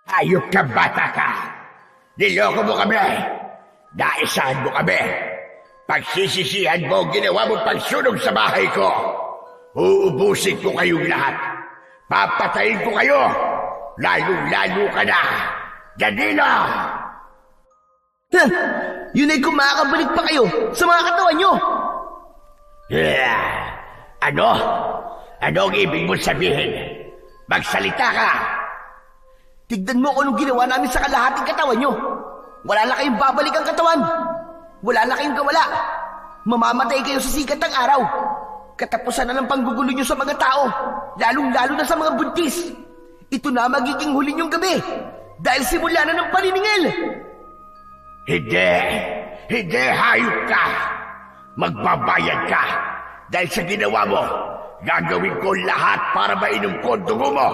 Hayop ka, bata ka! Niloko mo kami! Naisahan mo kami! Pagsisisihan mo ang ginawa mong pagsunog sa bahay ko! Uubusin ko kayong lahat! Papatayin ko kayo! Lalo-lalo ka na! Danilo! Ha! Yun ay kumakabalik pa kayo sa mga katawan nyo! Ano? Ano ang ibig mong sabihin? Magsalita ka! Tignan mo kung anong ginawa namin sa kalahating katawan nyo. Wala na kayong babalik ang katawan. Wala na kayong kawala. Mamamatay kayo sa sikat ng araw. Katapusan na ng panggugulo nyo sa mga tao, lalong-lalo na sa mga buntis. Ito na magiging huli nyong gabi dahil simula na ng paniningil. Hindi! Hindi, hayop ka! Magbabayad ka! Dahil sa ginawa mo, gagawin ko lahat para mainom ko ang dugo mo.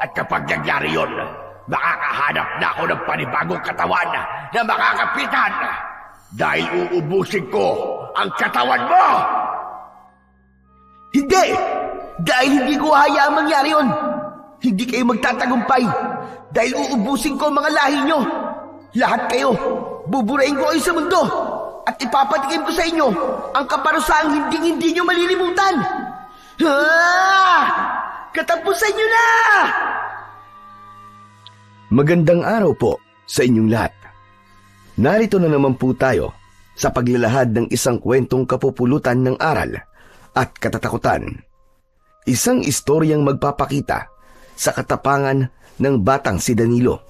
At kapag nangyari yun, makakahanap na ako ng panibagong katawan na makakapitan. Dahil uubusin ko ang katawan mo! Hindi! Dahil hindi ko hayaang mangyari yun. Hindi kayo magtatagumpay dahil uubusin ko ang mga lahi nyo. Lahat kayo, buburain ko kayo sa mundo at ipapatikim ko sa inyo ang kaparusahang hindi nyo malilimutan. Katapusan nyo na! Magandang araw po sa inyong lahat. Narito na naman po tayo sa paglalahad ng isang kwentong kapupulutan ng aral at katatakutan. Isang istoryang magpapakita sa katapangan ng batang si Danilo.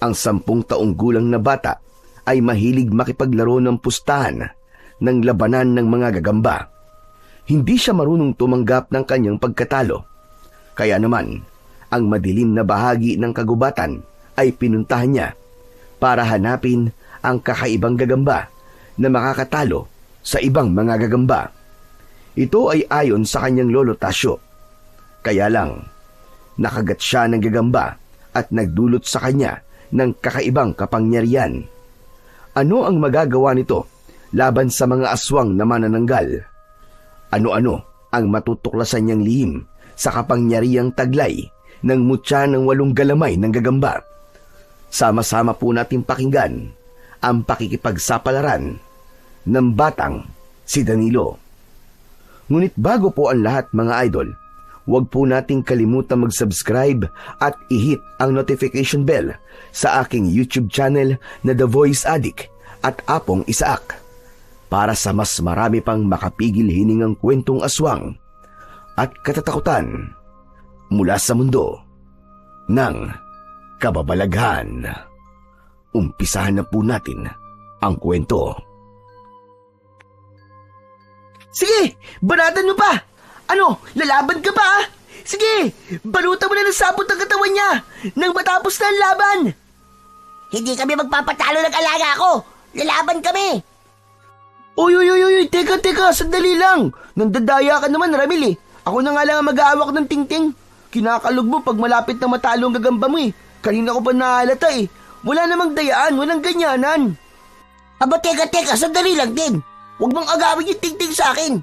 Ang 10 taong gulang na bata ay mahilig makipaglaro ng pustahan ng labanan ng mga gagamba. Hindi siya marunong tumanggap ng kanyang pagkatalo. Kaya naman, ang madilim na bahagi ng kagubatan ay pinuntahan niya para hanapin ang kakaibang gagamba na makakatalo sa ibang mga gagamba. Ito ay ayon sa kanyang lolo Tasyo. Kaya lang, nakagat siya ng gagamba at nagdulot sa kanya ng kakaibang kapangyarihan. Ano ang magagawa nito laban sa mga aswang na manananggal? Ano-ano ang matutuklasan niyang lihim sa kapangyarihang taglay ng mutya ng 8 galamay ng gagamba? Sama-sama po natin pakinggan ang pakikipagsapalaran ng batang si Danilo. Ngunit bago po ang lahat mga idol, huwag po nating kalimutan mag-subscribe at i-hit ang notification bell sa aking YouTube channel na The Voice Addict at Apong Isaak para sa mas marami pang makapigil hiningang kwentong aswang at katatakutan mula sa mundo ng kababalaghan. Umpisahan na po natin ang kwento. Sige, banatan nyo pa! Ano, lalaban ka pa? Sige, balutan mo na ng sabot ang katawan niya nang matapos na ang laban! Hindi kami magpapatalo ng alaga ko! Lalaban kami! Uy, teka, sandali lang! Nandadaya ka naman, Ramil eh. Ako na nga lang ang mag-aawak ng tingting. Kinakalog mo pag malapit na matalo ang gagamba mo eh. Kanina ko pa nahalata eh. Wala namang dayaan, walang ganyanan. Aba, teka, sandali lang din. Huwag mong agawin yung tingting sa akin.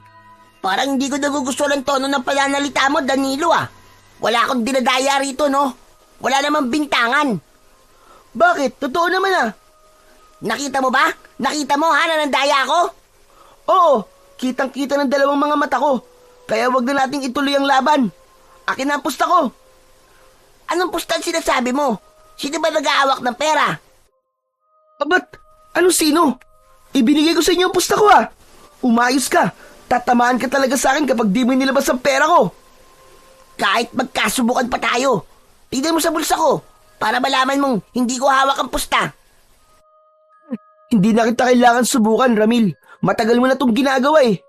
Parang hindi ko nagugustuhan ang tono ng pananalita mo, Danilo ah. Wala akong dinadaya rito, no? Wala namang bintangan. Bakit? Totoo naman ah. Nakita mo ba? Nakita mo ha, nanandaya ako? Oo, kitang-kita ng dalawang mga mata ko. Kaya wag na nating ituloy ang laban. Akin na ang pusta ko. Anong pusta sinasabi mo? Sino ba nag-aawak ng pera? Abat, ano sino? Ibinigay ko sa inyo ang pusta ko ah. Umayos ka. Tatamaan ka talaga sa akin kapag di mo nilabas ang pera ko. Kahit magkasubukan pa tayo. Tignan mo sa bulsa ko para malaman mong hindi ko hawak ang pusta. Hindi na kita kailangan subukan, Ramil. Matagal mo na itong ginagawa eh.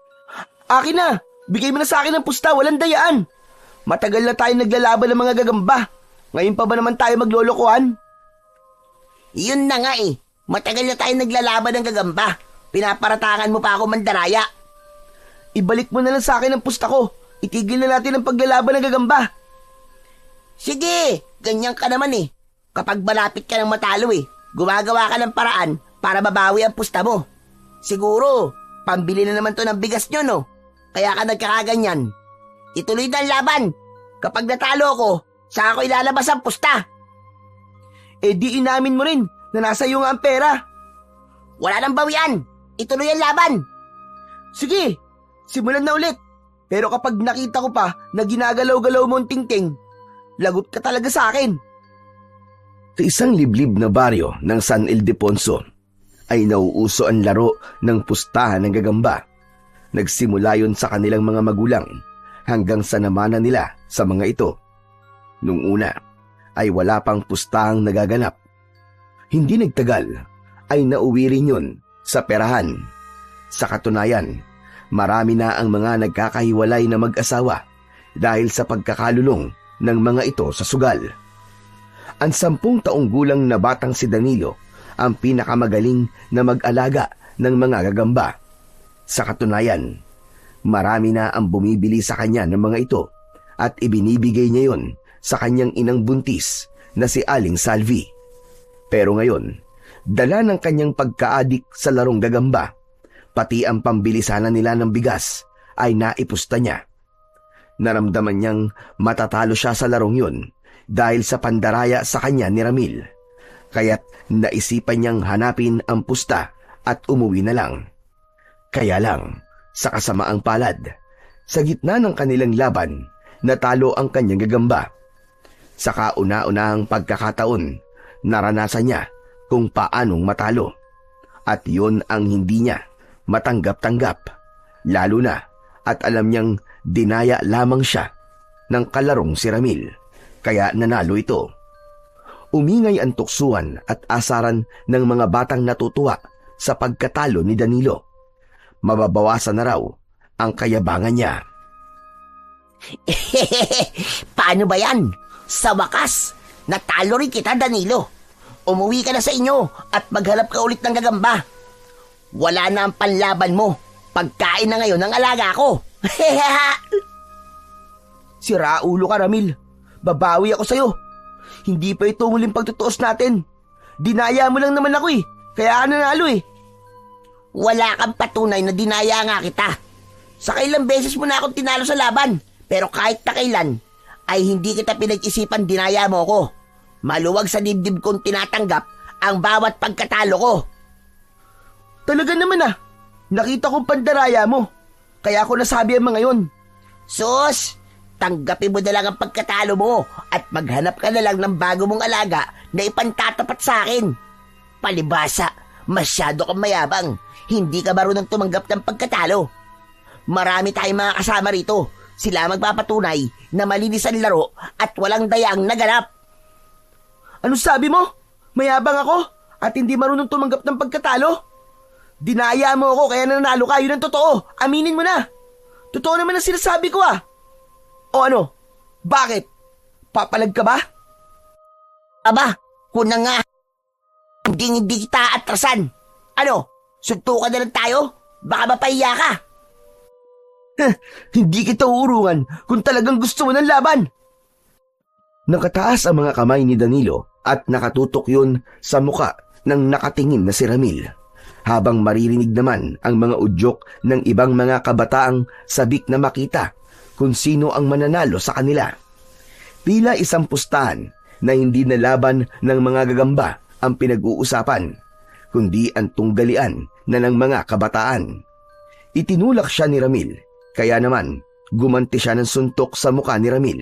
Akin na. Bigay mo na sa akin ang pusta, walang dayaan. Matagal na tayo naglalaban ng mga gagamba. Ngayon pa ba naman tayo maglolokohan? Yun na nga eh. Matagal na tayo naglalaban ng gagamba. Pinaparatangan mo pa ako mandaraya. Ibalik mo na lang sa akin ang pusta ko. Itigil na natin ang paglalaban ng gagamba. Sige, ganyan ka naman eh. Kapag malapit ka ng matalo eh, gumagawa ka ng paraan para mabawi ang pusta mo. Siguro, pambili na naman to ng bigas nyo, no? Kaya ka nagkakaganyan. Ituloy na ang laban. Kapag natalo ko, saka ko ilalabas ang pusta. Eh di inamin mo rin na nasa iyo nga ang pera. Wala nang bawian. Ituloy ang laban. Sige, simulan na ulit. Pero kapag nakita ko pa na ginagalaw-galaw mo ang tingting, lagot ka talaga sa akin. Sa isang liblib na baryo ng San Ildefonso ay nauuso ang laro ng pustahan ng gagamba. Nagsimula yon sa kanilang mga magulang hanggang sa namana nila sa mga ito. Nung una ay wala pang pustahang nagaganap. Hindi nagtagal ay nauwi rin yun sa perahan. Sa katunayan, marami na ang mga nagkakahiwalay na mag-asawa dahil sa pagkakalulong ng mga ito sa sugal. Ang 10 taong gulang na batang si Danilo ang pinakamagaling na mag-alaga ng mga gagamba. Sa katunayan, marami na ang bumibili sa kanya ng mga ito at ibinibigay niya yon sa kanyang inang buntis na si Aling Salvi. Pero ngayon, dala ng kanyang pagkaadik sa larong gagamba, pati ang pambili sana nila ng bigas ay naipusta niya. Naramdaman niyang matatalo siya sa larong yun dahil sa pandaraya sa kanya ni Ramil. Kaya't naisipan niyang hanapin ang pusta at umuwi na lang. Kaya lang, sa kasamaang palad, sa gitna ng kanilang laban, natalo ang kanyang gagamba. Sa kauna-unahang pagkakataon, naranasan niya kung paanong matalo. At yun ang hindi niya matanggap-tanggap, lalo na at alam niyang dinaya lamang siya ng kalarong si Ramil, kaya nanalo ito. Umingay ang tuksuan at asaran ng mga batang natutuwa sa pagkatalo ni Danilo. Mababawasan na raw ang kayabangan niya. Paano ba yan? Sa wakas, natalo rin kita, Danilo. Umuwi ka na sa inyo at maghanap ka ulit ng gagamba. Wala na ang panlaban mo. Pagkain na ngayon ng alaga ko. Sira ulo ka, Ramil. Babawi ako sa'yo. Hindi pa ito huling pagtutuos natin. Dinaya mo lang naman ako kaya ka nanalo Wala kang patunay na dinaya nga kita. Sa kailang beses mo na akong tinalo sa laban. Pero kahit na kailan, ay hindi kita pinag-isipan dinaya mo ko. Maluwag sa dibdib kong tinatanggap ang bawat pagkatalo ko. Talaga naman nakita kong pandaraya mo. Kaya ako nasabi ang mga yon. Sus, tanggapin mo na lang ang pagkatalo mo at maghanap ka na lang ng bago mong alaga na ipantatapat sa akin. Palibasa, masyado kang mayabang. Hindi ka marunong tumanggap ng pagkatalo. Marami tayong mga kasama rito. Sila magpapatunay na malinis ang laro at walang dayaang naganap. Ano sabi mo? Mayabang ako at hindi marunong tumanggap ng pagkatalo? Dinaya mo ako kaya nanalo ka. Yun ang totoo. Aminin mo na. Totoo naman ang sinasabi ko O ano? Bakit? Papalag ka ba? Aba, kung na nga, hindi kita atrasan. Ano? Suntukan na lang tayo? Baka mapahiya ka. Hindi kita uurungan kung talagang gusto mo ng laban. Nakataas ang mga kamay ni Danilo at nakatutok yun sa muka ng nakatingin na si Ramil, habang maririnig naman ang mga udyok ng ibang mga kabataang sabik na makita kung sino ang mananalo sa kanila. Tila isang pustahan na hindi na laban ng mga gagamba ang pinag-uusapan, kundi ang tunggalian na ng mga kabataan. Itinulak siya ni Ramil, kaya naman gumanti siya ng suntok sa muka ni Ramil.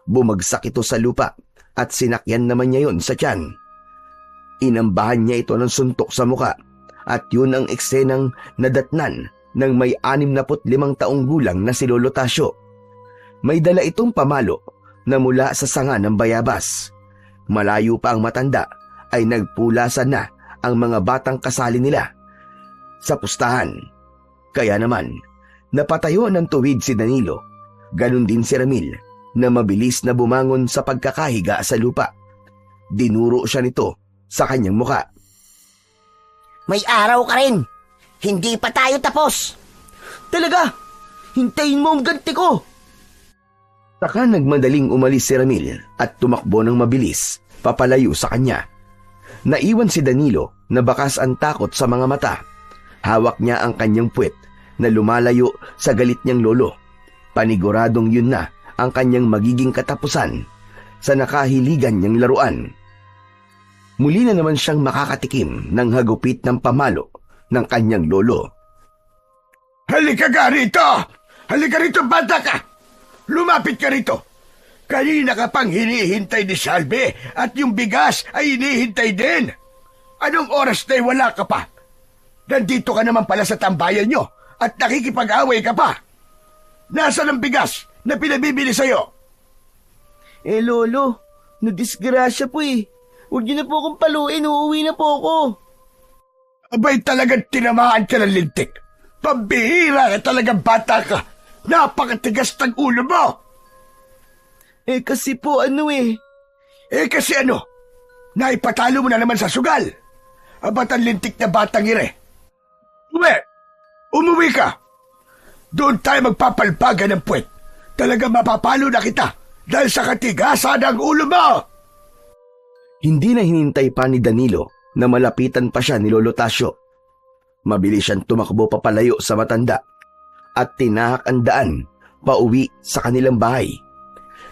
Bumagsak ito sa lupa at sinakyan naman niya yon sa tiyan. Inambahan niya ito ng suntok sa muka at yun ang eksenang nadatnan ng may 65 taong gulang na si Lolo Tasio. May dala itong pamalo na mula sa sanga ng bayabas. Malayo pa ang matanda ay nagpulasan na ang mga batang kasali nila sa pustahan. Kaya naman, napatayo ng tuwid si Danilo. Ganon din si Ramil na mabilis na bumangon sa pagkakahiga sa lupa. Dinuro siya nito sa kanyang muka. May araw ka rin. Hindi pa tayo tapos. Talaga? Hintayin mo ang ganti ko. Saka nagmadaling umalis si Ramil at tumakbo ng mabilis papalayo sa kanya. Naiwan si Danilo na bakas ang takot sa mga mata. Hawak niya ang kanyang puwet na lumalayo sa galit niyang lolo. Paniguradong yun na ang kanyang magiging katapusan sa nakahiligan niyang laruan. Muli na naman siyang makakatikim ng hagupit ng pamalo ng kanyang lolo. Halika ka rito! Halika rito, bata ka! Lumapit ka rito! Kanina ka pang hinihintay ni Salve at yung bigas ay hinihintay din. Anong oras na'y wala ka pa? Nandito ka naman pala sa tambayan nyo at nakikipag-away ka pa. Nasaan ang bigas na pinabibili sa'yo? Lolo, nadisgrasya po eh. Huwag niyo na po akong paluin, uuwi na po ako. Abay talagang tinamaan ka ng lintik. Pambihira ka talagang bata ka. Napakatigas ng ulo mo. Kasi po Kasi ano? Naipatalo mo na naman sa sugal. Abat ang lintik na batang ire. Umuwi ka. Doon tayo magpapalpagan ng puwet. Talagang mapapalo na kita dahil sa katigasan ng ulo mo. Hindi na hinintay pa ni Danilo na malapitan pa siya ni Lolo Tasio. Mabilis siyang tumakbo papalayo sa matanda at tinahak ang daan pauwi sa kanilang bahay.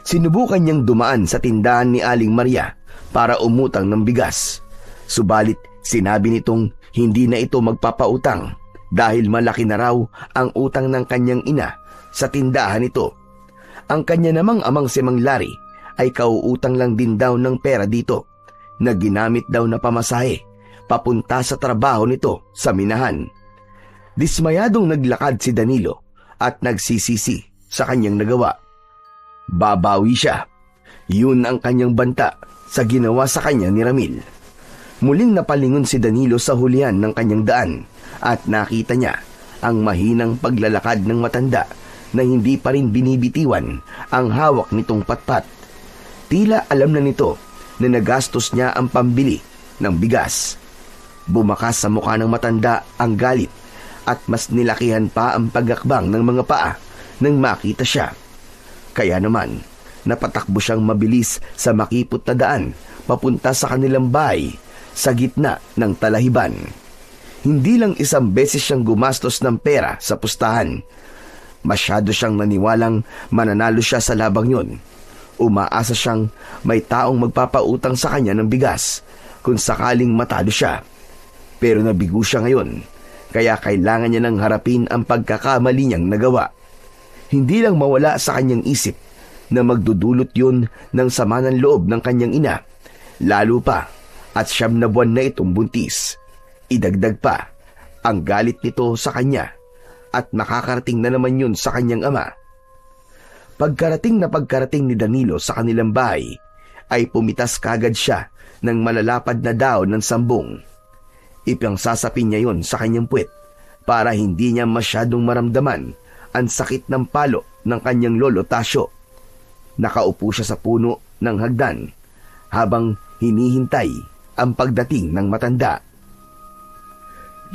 Sinubukan niyang dumaan sa tindahan ni Aling Maria para umutang ng bigas. Subalit sinabi nitong hindi na ito magpapautang dahil malaki na raw ang utang ng kanyang ina sa tindahan nito. Ang kanya namang amang si Mang Larry ay kauutang lang din daw ng pera dito na ginamit daw na pamasahe papunta sa trabaho nito sa minahan. Dismayadong naglakad si Danilo at nagsisisi sa kanyang nagawa. Babawi siya. Yun ang kanyang banta sa ginawa sa kanya ni Ramil. Muling napalingon si Danilo sa hulihan ng kanyang daan at nakita niya ang mahinang paglalakad ng matanda na hindi pa rin binibitiwan ang hawak nitong patpat. Tila alam na nito na nagastos niya ang pambili ng bigas. Bumakas sa mukha ng matanda ang galit at mas nilakihan pa ang pagakbang ng mga paa nang makita siya. Kaya naman, napatakbo siyang mabilis sa makipot na daan papunta sa kanilang bahay sa gitna ng talahiban. Hindi lang isang beses siyang gumastos ng pera sa pustahan. Masyado siyang naniwalang mananalo siya sa labang yun. Umaasa siyang may taong magpapautang sa kanya ng bigas kung sakaling matalo siya. Pero nabigo siya ngayon, kaya kailangan niya nang harapin ang pagkakamali niyang nagawa. Hindi lang mawala sa kanyang isip na magdudulot yun ng sama ng loob ng kanyang ina, lalo pa at 9 na buwan na itong buntis. Idagdag pa ang galit nito sa kanya at makakarating na naman yun sa kanyang ama. Pagkarating ni Danilo sa kanilang bahay, ay pumitas kagad siya ng malalapad na daon ng sambong. Ipangsasapin niya yon sa kanyang puwet para hindi niya masyadong maramdaman ang sakit ng palo ng kanyang lolo Tasio. Nakaupo siya sa puno ng hagdan habang hinihintay ang pagdating ng matanda.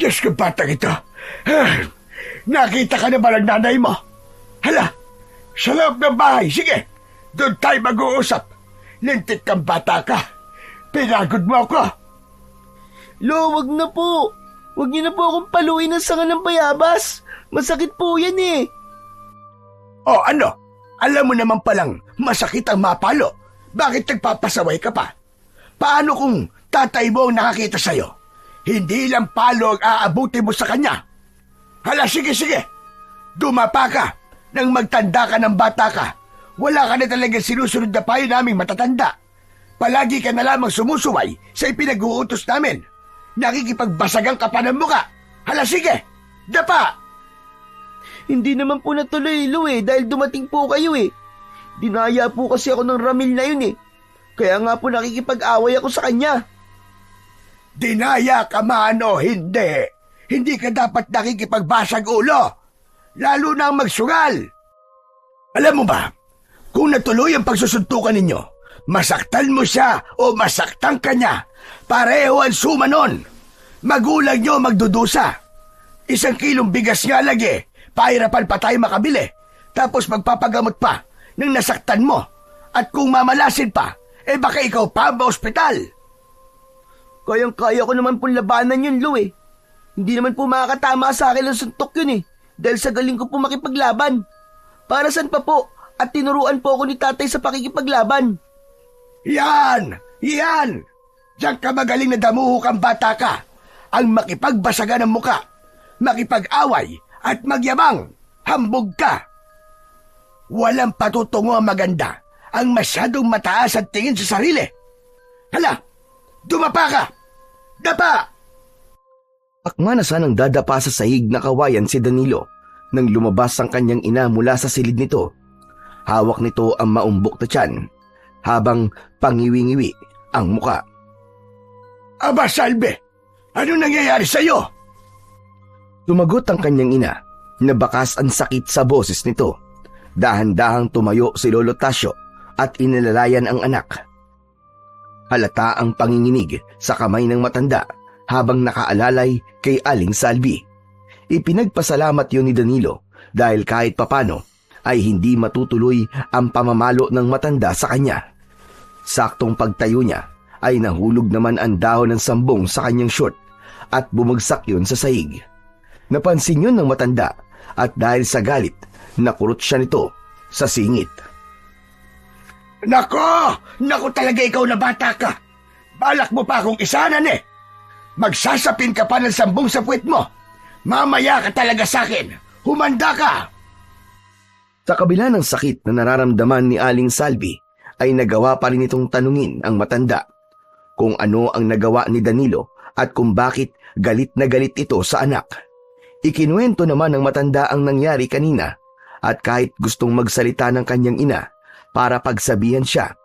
Diyos ko, batang ito! Nakita ka na ba ng nanay mo? Hala! Sa loob ng bahay, sige! Doon tayo mag-uusap! Lintik kang bata ka! Pinagod mo ako! Lo, wag na po! Wag niyo na po akong paluin ng sanga ng bayabas! Masakit po yan eh! O ano? Alam mo naman palang masakit ang mapalo. Bakit nagpapasaway ka pa? Paano kung tatay mo ang nakakita sa'yo? Hindi lang palo ang aabuti mo sa kanya. Hala, sige! Dumapa ka nang magtanda ka ng bata ka. Wala ka na talagang sinusunod na payo naming matatanda. Palagi ka na lamang sumusuway sa ipinag-uutos namin. Nakikipagbasagang ka pa ng muka. Hala, sige! Dapa! Hindi naman po natuloy, Lo dahil dumating po kayo eh. Dinaya po kasi ako ng Ramil na yun eh. Kaya nga po nakikipag-away ako sa kanya. Dinaya ka man o hindi. Hindi ka dapat nakikipagbasag ulo. Lalo na ang magsugal. Alam mo ba, kung natuloy ang pagsusuntukan ninyo, masaktan mo siya o masaktan ka niya, pareho ang suma nun. Magulang nyo magdudusa. 1 kilong bigas nga lagi, pahirapan pa tayo makabili. Tapos magpapagamot pa nang nasaktan mo. At kung mamalasin pa, baka ikaw pa ang ospital. Kayang-kaya ko naman pong labanan yun, Lo Hindi naman po makakatama sa akin ang suntok yun dahil sa galing ko po makipaglaban. Para saan pa po? At tinuruan po ako ni tatay sa pakikipaglaban. Yan! Diyan ka magaling na damuho kang bata ka. Ang makipagbasaga ng muka, makipag-away at magyabang. Hambog ka. Walang patutungo ang maganda ang masyadong mataas at tingin sa sarili. Hala, dumapa ka! Dapa! Akma na sanang dadapa sa sahig na kawayan si Danilo nang lumabas ang kanyang ina mula sa silid nito. Hawak nito ang maumbok na tiyan habang pangiwi-ngiwi ang muka. Aba, Salve! Ano nangyayari sa'yo? Tumagot ang kanyang ina na bakas ang sakit sa boses nito. Dahan-dahang tumayo si Lolo Tasyo at inilalayan ang anak. Halata ang panginginig sa kamay ng matanda habang nakaalalay kay Aling Salvi. Ipinagpasalamat yun ni Danilo dahil kahit papano ay hindi matutuloy ang pamamalo ng matanda sa kanya. Saktong pagtayo niya ay nahulog naman ang dahon ng sambong sa kanyang short at bumagsak yun sa sahig. Napansin yun ng matanda at dahil sa galit, nakurot siya nito sa singit. Nako! Nako talaga ikaw na bata ka! Balak mo pa akong isanan eh! Magsasapin ka pa ng sambong sa puwet mo! Mamaya ka talaga sa akin! Humanda ka! Sa kabila ng sakit na nararamdaman ni Aling Salvi, ay nagawa pa rin itong tanungin ang matanda kung ano ang nagawa ni Danilo at kung bakit galit na galit ito sa anak. Ikinuwento naman ng matanda ang nangyari kanina at kahit gustong magsalita ng kanyang ina para pagsabihan siya,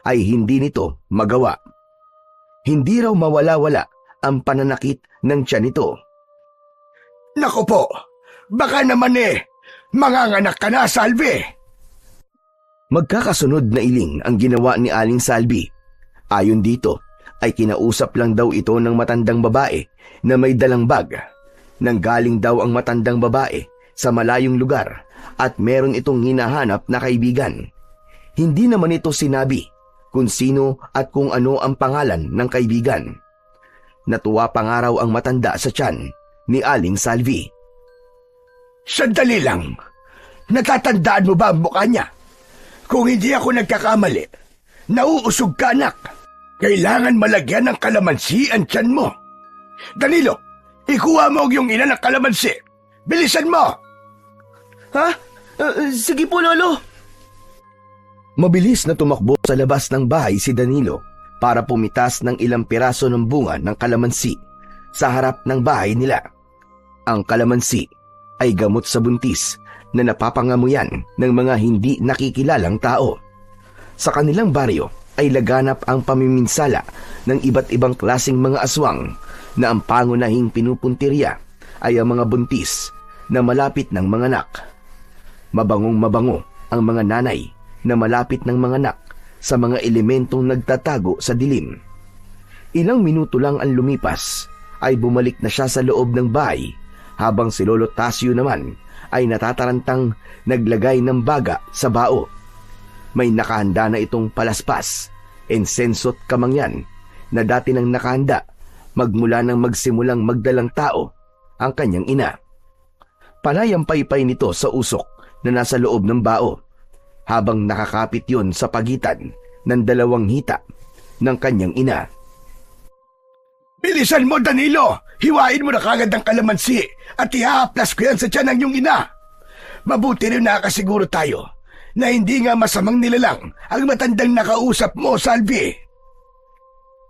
ay hindi nito magawa. Hindi raw mawala-wala ang pananakit ng tiyan nito. Nako po! Baka naman manganganak ka na, Salve! Magkakasunod na iling ang ginawa ni Aling Salvi. Ayon dito, ay kinausap lang daw ito ng matandang babae na may dalang bag. Nanggaling daw ang matandang babae sa malayong lugar at meron itong hinahanap na kaibigan. Hindi naman ito sinabi kung sino at kung ano ang pangalan ng kaibigan. Natuwa pa nga raw ang matanda sa tiyan ni Aling Salvi. Sandali lang! Natatandaan mo ba ang mukha niya? Kung hindi ako nagkakamali, nauusog ka, anak. Kailangan malagyan ng kalamansi ang tiyan mo. Danilo, ikuha mo yung ina ng kalamansi. Bilisan mo! Ha? Sige po, Lolo. Mabilis na tumakbo sa labas ng bahay si Danilo para pumitas ng ilang piraso ng bunga ng kalamansi sa harap ng bahay nila. Ang kalamansi ay gamot sa buntis na napapangamuyan ng mga hindi nakikilalang tao. Sa kanilang baryo ay laganap ang pamiminsala ng iba't ibang klaseng mga aswang na ang pangunahing pinupuntirya ay ang mga buntis na malapit ng mga anak. Mabangong mabango ang mga nanay na malapit ng mga anak sa mga elementong nagtatago sa dilim. Ilang minuto lang ang lumipas ay bumalik na siya sa loob ng bahay habang si Lolo Tasyo naman ay natatarantang naglagay ng baga sa bao. May nakahanda na itong palaspas, insenso't kamangyan na dati nang nakahanda magmula nang magsimulang magdalang tao ang kanyang ina. Panay ang paypay nito sa usok na nasa loob ng bao habang nakakapit yon sa pagitan ng dalawang hita ng kanyang ina. Bilisan mo, Danilo! Hiwain mo na kagad ang kalamansi at ihahaplas ko yan sa tiyan ng iyong ina. Mabuti rin nakakasiguro tayo na hindi nga masamang nilalang ang matandang nakausap mo, Salvi.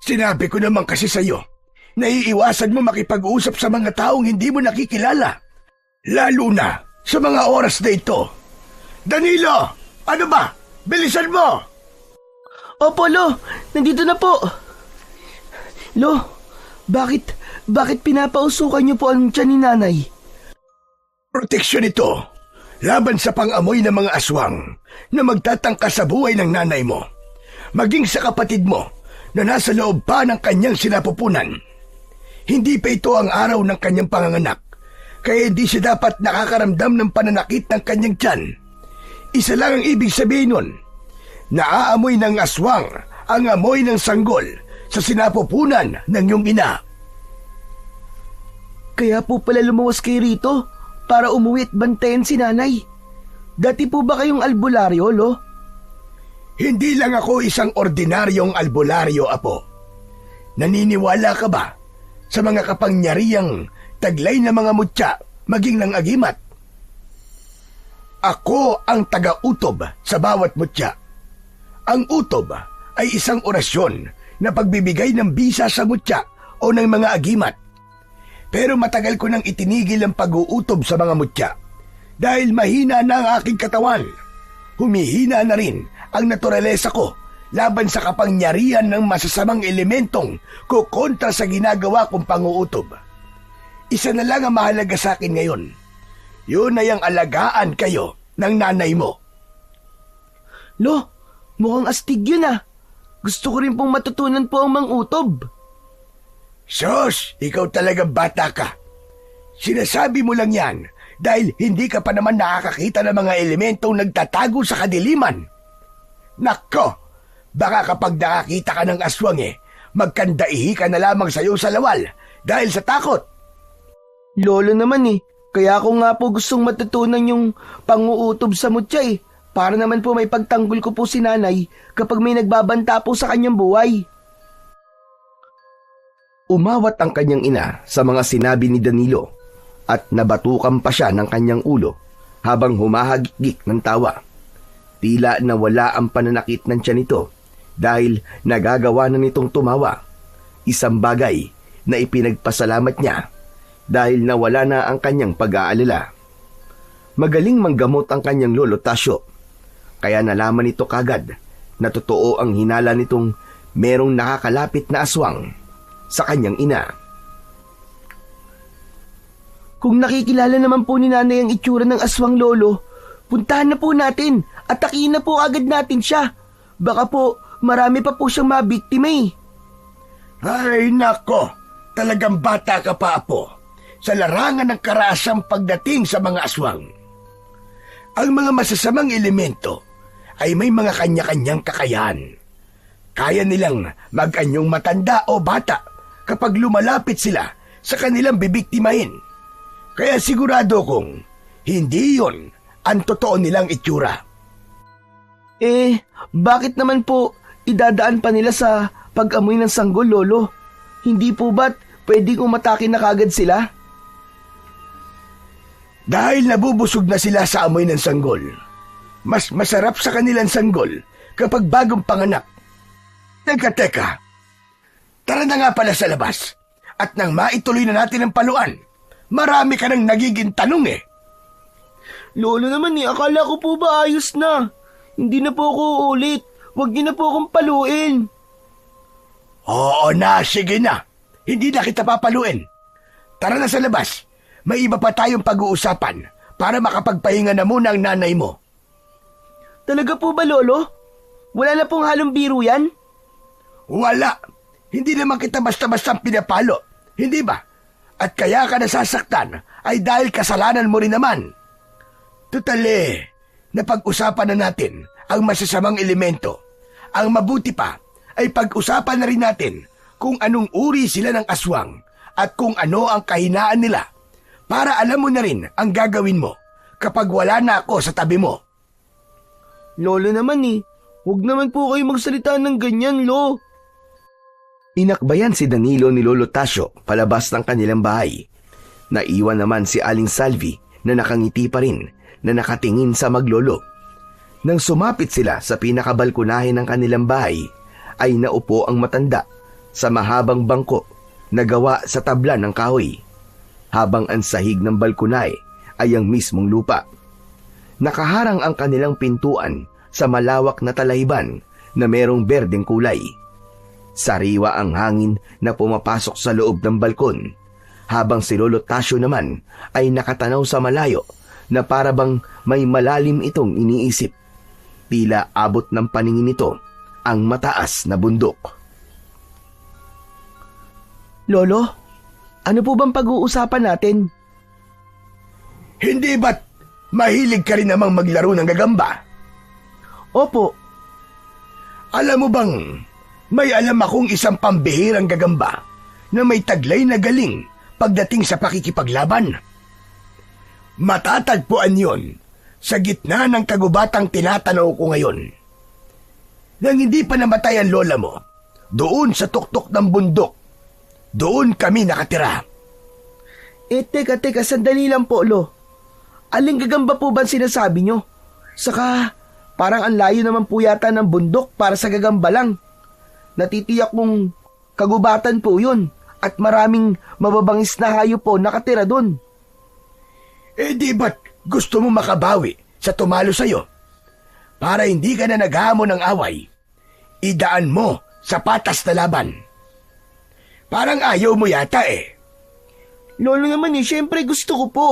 Sinabi ko naman kasi sa iyo na iiwasan mo makipag-usap sa mga taong hindi mo nakikilala. Lalo na sa mga oras na ito. Danilo! Ano ba? Bilisan mo! Opo, Lo. Nandito na po. Lo, bakit pinapausukan niyo po ang tiyan ni Nanay? Proteksyon ito laban sa pang-amoy ng mga aswang na magtatangka sa buhay ng nanay mo, maging sa kapatid mo na nasa loob pa ng kanyang sinapupunan. Hindi pa ito ang araw ng kanyang panganganak, kaya hindi siya dapat nakakaramdam ng pananakit ng kanyang tiyan. Isa lang ang ibig sabihin nun, naaamoy ng aswang ang amoy ng sanggol sa sinapupunan ng iyong ina. Kaya po pala lumuwas kayo rito para umuwi at bantayan si Nanay. Dati po ba kayong albularyo, Lo? Hindi lang ako isang ordinaryong albularyo, Apo. naniniwala ka ba sa mga kapangyarihang taglay na mga mutya maging ng agimat? Ako ang taga-utob sa bawat mutya. Ang utob ay isang orasyon na pagbibigay ng bisa sa mutya o ng mga agimat. Pero matagal ko nang itinigil ang pag-uutob sa mga mutya dahil mahina na ang aking katawan. Humihina na rin ang naturalesa ko laban sa kapangyarihan ng masasamang elementong kukontra sa ginagawa kong pang-uutob. Isa na lang ang mahalaga sa akin ngayon. Yun ay ang alagaan kayo ng nanay mo. Lo, mukhang astig yun ah. Gusto ko rin pong matutunan po ang mang-utob. Sos, ikaw talaga bata ka. Sinasabi mo lang yan dahil hindi ka pa naman nakakakita ng mga elementong nagtatago sa kadiliman. Nako, baka kapag nakakita ka ng aswang magkandaihi ka na lamang sayo sa lawal dahil sa takot. Lolo naman kaya ako nga po gustong matutunan yung pang-uutob sa mutya para naman po may pagtanggol ko po si nanay kapag may nagbabanta po sa kanyang buhay. Umawat ang kanyang ina sa mga sinabi ni Danilo at nabatukan pa siya ng kanyang ulo habang humahagik ng tawa. Tila nawala ang pananakit ng tiyan nito dahil nagagawa na nitong tumawa. Isang bagay na ipinagpasalamat niya dahil nawala na ang kanyang pag-aalala. Magaling manggamot ang kanyang lolo Tasyo, kaya nalaman nito kagad na totoo ang hinala nitong merong nakakalapit na aswang sa kanyang ina. Kung nakikilala naman po ni nanay ang itsura ng aswang, lolo, puntahan na po natin at takiin na po agad natin siya. Baka po marami pa po siyang mabiktima Ay nako, talagang bata ka pa, Apo, sa larangan ng karasang pagdating sa mga aswang. Ang mga masasamang elemento ay may mga kanya-kanyang kakayahan. Kaya nilang mag-anyong matanda o bata kapag lumalapit sila sa kanilang bibiktimahin. Kaya sigurado kong hindi yon ang totoo nilang itsura. Bakit naman po idadaan pa nila sa pag-amoy ng sanggol, lolo? Hindi po ba't pwedeng umatake na kagad sila? Dahil nabubusog na sila sa amoy ng sanggol, mas masarap sa kanilang sanggol kapag bagong panganak. Teka, tara na nga pala sa labas at nang maituloy na natin ang paluan, marami ka nang nagiging tanong Lolo naman akala ko po ba ayos na? Hindi na po ako ulit. Huwag niyo na po akong paluin. Oo na, sige na. Hindi na kita papaluin. Tara na sa labas. May iba pa tayong pag-uusapan para makapagpahinga na muna ang nanay mo. Talaga po ba, lolo? Wala na pong halong biro yan? Wala. Hindi naman kita basta-basta pinapalo. Hindi ba? At kaya ka nasasaktan ay dahil kasalanan mo rin naman. Tutali, napag-usapan na natin ang masasamang elemento. Ang mabuti pa ay pag-usapan na rin natin kung anong uri sila ng aswang at kung ano ang kahinaan nila para alam mo na rin ang gagawin mo kapag wala na ako sa tabi mo. Lolo naman huwag naman po kayo magsalita ng ganyan, lo. Inakbayan si Danilo ni Lolo Tasyo palabas ng kanilang bahay. Naiwan naman si Aling Salvi na nakangiti pa rin na nakatingin sa maglolo. Nang sumapit sila sa pinakabalkonahe ng kanilang bahay, ay naupo ang matanda sa mahabang bangko na gawa sa tabla ng kahoy, habang ang sahig ng balkonahe ay ang mismong lupa. Nakaharang ang kanilang pintuan sa malawak na talahiban na merong berdeng kulay. Sariwa ang hangin na pumapasok sa loob ng balkon, habang si Lolo Tasyo naman ay nakatanaw sa malayo na parabang may malalim itong iniisip. Tila abot ng paningin nito ang mataas na bundok. Lolo, ano po bang pag-uusapan natin? Hindi ba't mahilig ka rin namang maglaro ng gagamba? Opo. Alam mo bang may alam akong isang pambihirang gagamba na may taglay na galing pagdating sa pakikipaglaban? Matatagpuan yon sa gitna ng kagubatang tinatanaw ko ngayon. Nang hindi pa namatay ang lola mo, Doon sa tuktok ng bundok. Doon kami nakatira. Teka, sandali lang po, Lo. Aling gagamba po ba ang sinasabi nyo? Saka, parang ang layo naman po yata ng bundok para sa gagamba lang. Natitiyak kong kagubatan po yun at maraming mababangis na hayop po nakatira doon. Di ba't gusto mo makabawi sa tumalo sa'yo? Para hindi ka na naghamon ng away, idaan mo sa patas na laban. Parang ayaw mo yata eh. Lolo naman syempre gusto ko po.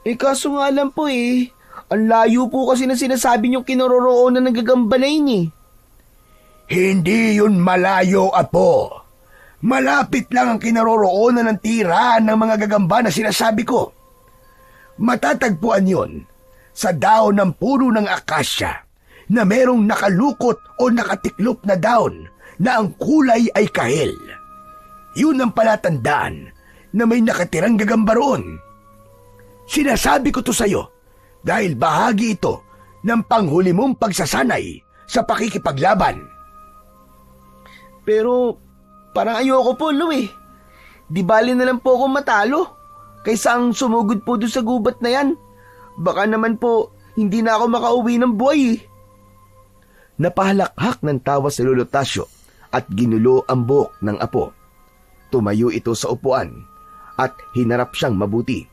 Kaso nga lang po ang layo po kasi na sinasabi niyong kinaroroonan ng gagamba na yun Hindi yun malayo, Apo. Malapit lang ang kinaroroonan ng tirahan ng mga gagamba na sinasabi ko. Matatagpuan yon sa daon ng puno ng akasya na merong nakalukot o nakatiklop na daon na ang kulay ay kahel. Yun ang palatandaan na may nakatirang gagamba roon. Sinasabi ko to sa'yo dahil bahagi ito ng panghuli mong pagsasanay sa pakikipaglaban. Pero parang ayoko po, Lo Di bali na lang po ako matalo kaysa ang sumugod po doon sa gubat na yan. Baka naman po hindi na ako makauwi ng buhay Napahalakhak ng tawa si Lolo Tasyo at ginulo ang buhok ng apo. Tumayo ito sa upuan at hinarap siyang mabuti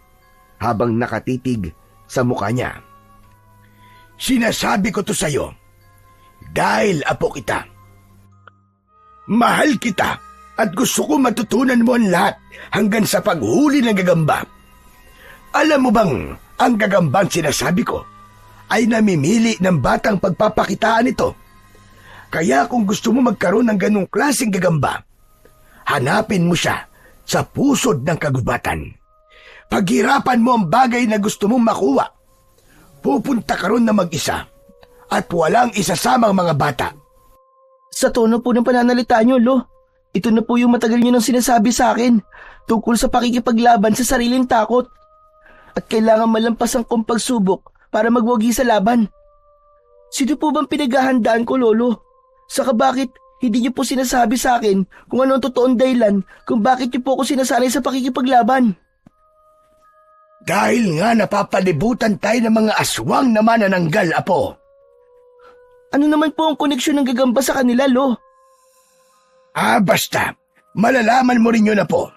habang nakatitig sa mukha niya. Sinasabi ko to sa'yo dahil apo kita. Mahal kita at gusto ko matutunan mo ang lahat hanggang sa paghuli ng gagamba. Alam mo bang ang gagambang sinasabi ko ay namimili ng batang pagpapakitaan ito? Kaya kung gusto mo magkaroon ng ganong klaseng gagamba, hanapin mo siya sa pusod ng kagubatan. Paghirapan mo ang bagay na gusto mong makuha. Pupunta ka ron na mag-isa at walang isasamang mga bata. Sa tono po ng pananalita nyo, Lo, ito na po yung matagal nyo nang sinasabi sa akin tungkol sa pakikipaglaban sa sariling takot. At kailangan malampasan kong pagsubok para magwagi sa laban. Sino po bang pinaghahandaan ko, Lolo? Saka bakit hindi niyo po sinasabi sa akin kung ano ang totoong dahilan kung bakit niyo po ako sinasanay sa pakikipaglaban? Dahil nga napapalibutan tayo ng mga aswang na manananggal, Apo. Ano naman po ang koneksyon ng gagamba sa kanila, Lo? Basta, malalaman mo rin yun, Apo.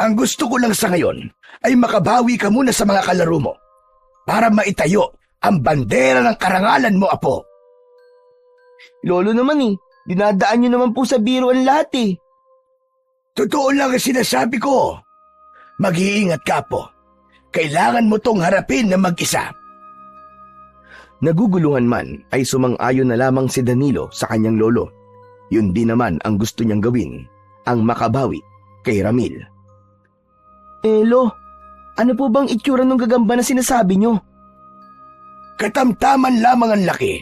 Ang gusto ko lang sa ngayon ay makabawi ka muna sa mga kalaro mo para maitayo ang bandera ng karangalan mo, Apo. Lolo naman dinadaan niyo naman po sa biro ang lahat Totoo lang ang sinasabi ko. Mag-iingat ka, Apo. Kailangan mo tong harapin na mag-isa. Naguguluhan man ay sumang-ayon na lamang si Danilo sa kanyang lolo. Yun din naman ang gusto niyang gawin, ang makabawi kay Ramil. Lo, ano po bang itsura ng gagamba na sinasabi niyo? Katamtaman lamang ang laki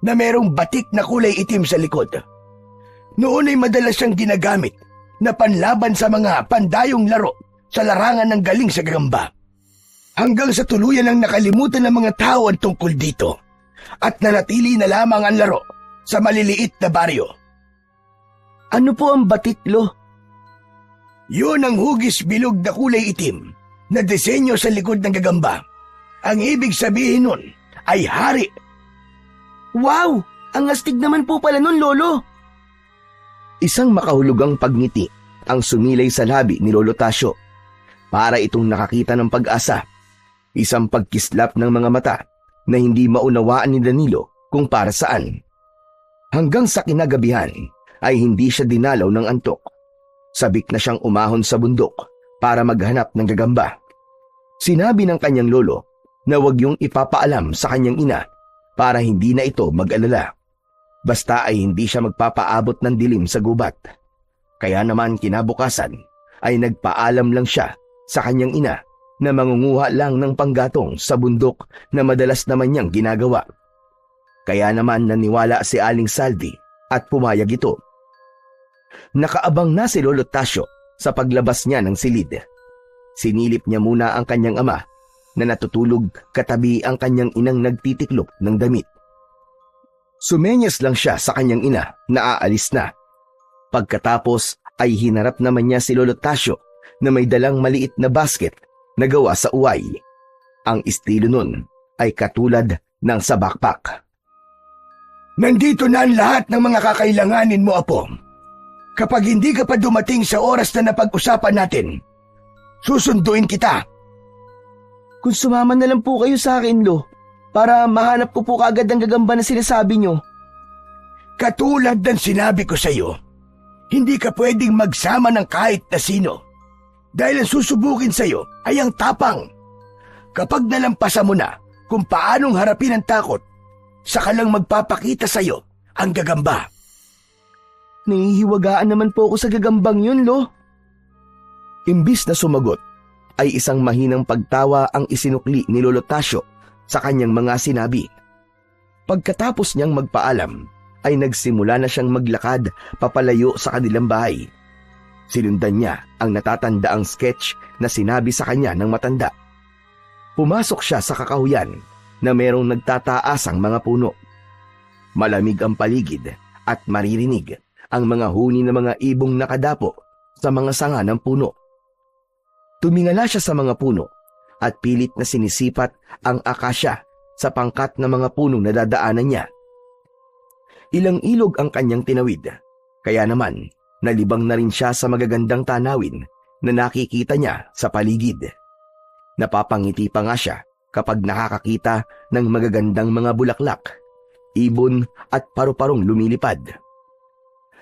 na merong batik na kulay itim sa likod. Noon ay madalas siyang ginagamit na panlaban sa mga pandayong laro sa larangan ng galing sa gagamba. Hanggang sa tuluyan ang nakalimutan ng mga tao ang tungkol dito at nanatili na lamang ang laro sa maliliit na baryo. Ano po ang batik, Lo? Yun ang hugis bilog na kulay itim na disenyo sa likod ng gagamba. Ang ibig sabihin nun ay hari. Wow! Ang astig naman po pala nun, Lolo! Isang makahulugang pagngiti ang sumilay sa labi ni Lolo Tasyo. Para itong nakakita ng pag-asa. Isang pagkislap ng mga mata na hindi maunawaan ni Danilo kung para saan. Hanggang sa kinagabihan ay hindi siya dinalaw ng antok. Sabik na siyang umahon sa bundok para maghanap ng gagamba. Sinabi ng kanyang lolo na huwag yung ipapaalam sa kanyang ina para hindi na ito mag-alala. Basta ay hindi siya magpapaabot ng dilim sa gubat. Kaya naman kinabukasan ay nagpaalam lang siya sa kanyang ina na mangunguha lang ng panggatong sa bundok na madalas naman niyang ginagawa. Kaya naman naniwala si Aling Salvi at pumayag ito. Nakaabang na si Lolo Tasyo sa paglabas niya ng silid. Sinilip niya muna ang kanyang ama na natutulog katabi ang kanyang inang nagtitiklop ng damit. Sumenyas lang siya sa kanyang ina na aalis na. Pagkatapos ay hinarap naman niya si Lolo Tasyo na may dalang maliit na basket na gawa sa uway. Ang estilo nun ay katulad ng sa backpack. Nandito na ang lahat ng mga kakailanganin mo, Apo. Kapag hindi ka pa dumating sa oras na napag-usapan natin, susunduin kita. Kung sumama na lang po kayo sa akin, Lo, para mahanap ko po kaagad ang gagamba na sinasabi nyo. Katulad ng sinabi ko sa iyo, hindi ka pwedeng magsama ng kahit na sino. Dahil ang susubukin sa iyo ay ang tapang. Kapag nalampasan mo na kung paanong harapin ang takot, saka lang magpapakita sa iyo ang gagamba. Nahihiwagaan naman po ako sa gagambang yun, Lo. Imbis na sumagot, ay isang mahinang pagtawa ang isinukli ni Lolo Tasyo sa kanyang mga sinabi. Pagkatapos niyang magpaalam, ay nagsimula na siyang maglakad papalayo sa kanilang bahay. Sinundan niya ang natatandaang sketch na sinabi sa kanya ng matanda. Pumasok siya sa kakahuyan na merong nagtataasang mga puno. Malamig ang paligid at maririnig ang mga huni ng mga ibong nakadapo sa mga sanga ng puno. Tumingala siya sa mga puno at pilit na sinisipat ang akasya sa pangkat ng mga punong nadadaanan niya. Ilang ilog ang kanyang tinawid, kaya naman nalibang na rin siya sa magagandang tanawin na nakikita niya sa paligid. Napapangiti pa nga siya kapag nakakakita ng magagandang mga bulaklak, ibon at paru-parong lumilipad.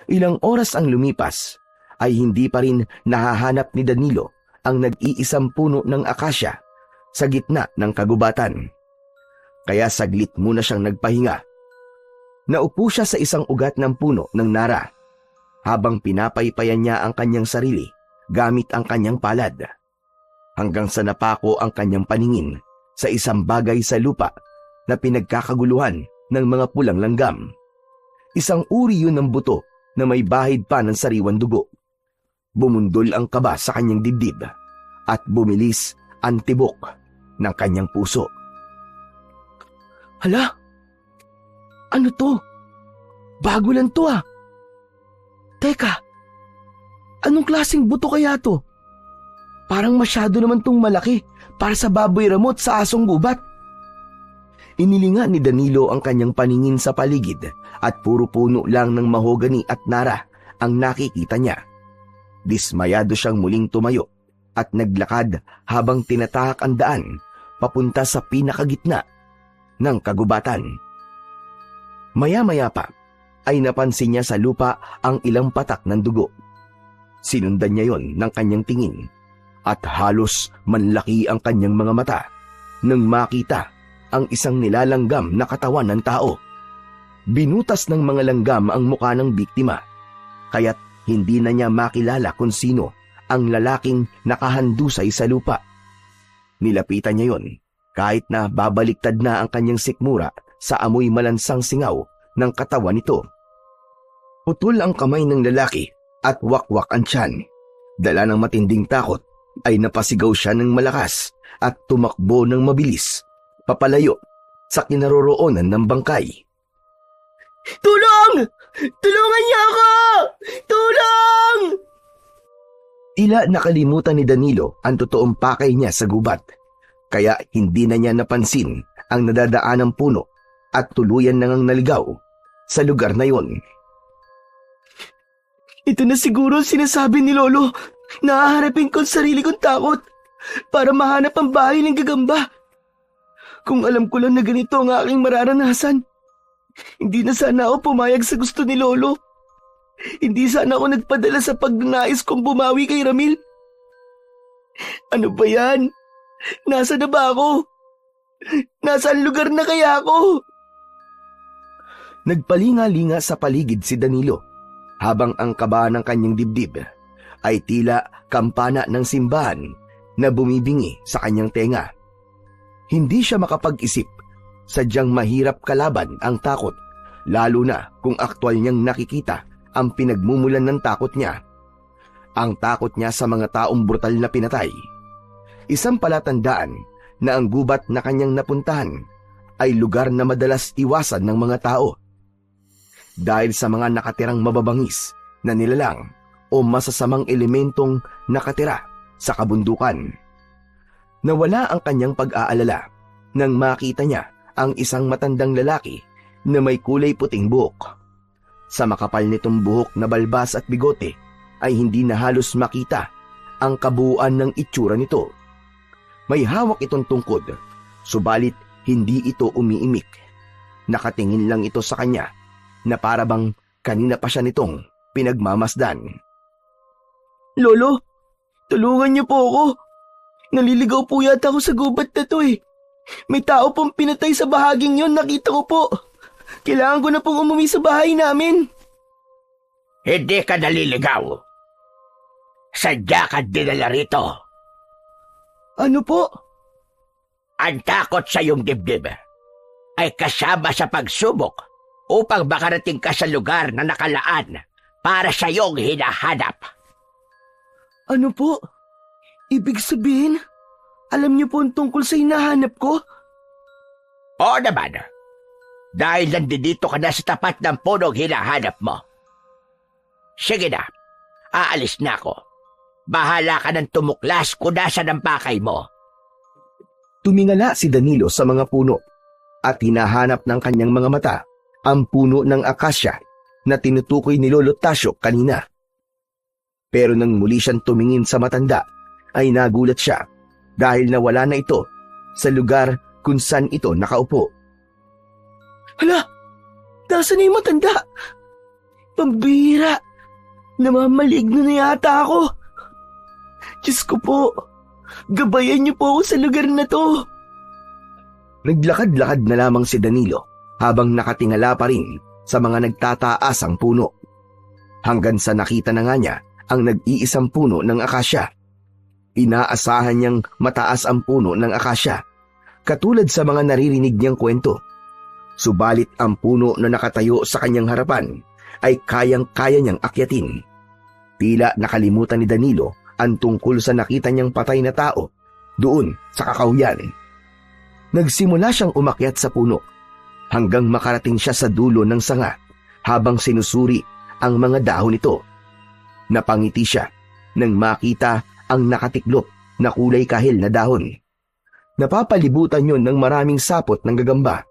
Ilang oras ang lumipas ay hindi pa rin nahahanap ni Danilo ang nag-iisang puno ng akasya sa gitna ng kagubatan. Kaya saglit muna siyang nagpahinga. Naupo siya sa isang ugat ng puno ng nara habang pinapaypayan niya ang kanyang sarili gamit ang kanyang palad. Hanggang sa napako ang kanyang paningin sa isang bagay sa lupa na pinagkakaguluhan ng mga pulang langgam. Isang uri yun ng buto na may bahid pa ng sariwang dugo. Bumundol ang kaba sa kanyang dibdib at bumilis ang tibok ng kanyang puso. Hala? Ano to? Bago lang to ah. Teka, anong klaseng buto kaya to? Parang masyado naman tong malaki para sa baboy ramot sa asong gubat. Inilinga ni Danilo ang kanyang paningin sa paligid at puro puno lang ng mahogani at nara ang nakikita niya. Dismayado siyang muling tumayo at naglakad habang tinatahak ang daan papunta sa pinakagitna ng kagubatan. Maya-maya pa ay napansin niya sa lupa ang ilang patak ng dugo. Sinundan niya yon ng kanyang tingin at halos manlaki ang kanyang mga mata nang makita ang isang nilalanggam na katawan ng tao. Binutas ng mga langgam ang mukha ng biktima, kaya't hindi na niya makilala kung sino ang lalaking nakahandusay sa lupa. Nilapitan niya yon kahit na babaliktad na ang kanyang sikmura sa amoy malansang singaw ng katawan nito. Putol ang kamay ng lalaki at wakwak ang tiyan. Dala ng matinding takot ay napasigaw siya ng malakas at tumakbo ng mabilis papalayo sa kinaroroonan ng bangkay. Tulong! Tulungan niyo ako! Tulong! Tila nakalimutan ni Danilo ang totoong pakay niya sa gubat, kaya hindi na niya napansin ang nadadaanang puno at tuluyan nang naligaw sa lugar na yon. Ito na siguro ang sinasabi ni Lolo. Nahaharapin ko ang sarili kong takot para mahanap ang bahay ng gagamba. Kung alam ko lang na ganito ang aking mararanasan, hindi na sana ako pumayag sa gusto ni Lolo. Hindi sana ako nagpadala sa pagnanais kong bumawi kay Ramil. Ano ba yan? Nasa na ba ako? Nasaan lugar na kaya ako? Nagpalinga-linga sa paligid si Danilo habang ang kaba ng kanyang dibdib ay tila kampana ng simbahan na bumibingi sa kanyang tenga. Hindi siya makapag-isip, sadyang mahirap kalaban ang takot, lalo na kung aktwal niyang nakikita ang pinagmumulan ng takot niya. Ang takot niya sa mga taong brutal na pinatay. Isang palatandaan na ang gubat na kanyang napuntahan ay lugar na madalas iwasan ng mga tao. Dahil sa mga nakatirang mababangis na nilalang o masasamang elementong nakatira sa kabundukan. Nawala ang kanyang pag-aalala nang makita niya ang isang matandang lalaki na may kulay puting buhok. Sa makapal nitong buhok na balbas at bigote ay hindi na halos makita ang kabuuan ng itsura nito. May hawak itong tungkod, subalit hindi ito umiimik. Nakatingin lang ito sa kanya na parabang kanina pa siya nitong pinagmamasdan. Lolo, tulungan niyo po ako. Naliligaw po yata ako sa gubat na to eh. May tao pong pinatay sa bahaging yon, nakita ko po. Kailangan ko na pong umuwi sa bahay namin. Hindi ka naliligaw. Sadya ka dinala rito. Ano po? Ang takot sa iyong dibdib ay kasama sa pagsubok upang makarating ka sa lugar na nakalaan para sa iyong hinahanap. Ano po? Ibig sabihin, alam niyo po ang tungkol sa hinahanap ko? Oo naman. Dahil nandito ka na sa tapat ng punong hinahanap mo. Sige na, aalis na ako. Bahala ka ng tumuklas kung nasa ng pakay mo. Tumingala si Danilo sa mga puno at hinahanap ng kanyang mga mata ang puno ng akasya na tinutukoy ni Lolo Tasyo kanina. Pero nang muli siyang tumingin sa matanda, ay nagulat siya dahil nawala na ito sa lugar kung saan ito nakaupo. Hala, nasa na yung matanda? Pambihira, namamaligno na yata ako. Diyos ko po, gabayan niyo po ako sa lugar na to. Naglakad-lakad na lamang si Danilo habang nakatingala pa rin sa mga nagtataasang puno. Hanggang sa nakita na nga niya ang nag-iisang puno ng akasya. Inaasahan niyang mataas ang puno ng akasya, katulad sa mga naririnig niyang kwento. Subalit ang puno na nakatayo sa kanyang harapan ay kayang-kaya niyang akyatin. Tila nakalimutan ni Danilo ang tungkol sa nakita niyang patay na tao doon sa kakahuyan. Nagsimula siyang umakyat sa puno hanggang makarating siya sa dulo ng sanga habang sinusuri ang mga dahon nito. Napangiti siya nang makita ang nakatiklop na kulay kahil na dahon. Napapalibutan yun ng maraming sapot ng gagamba.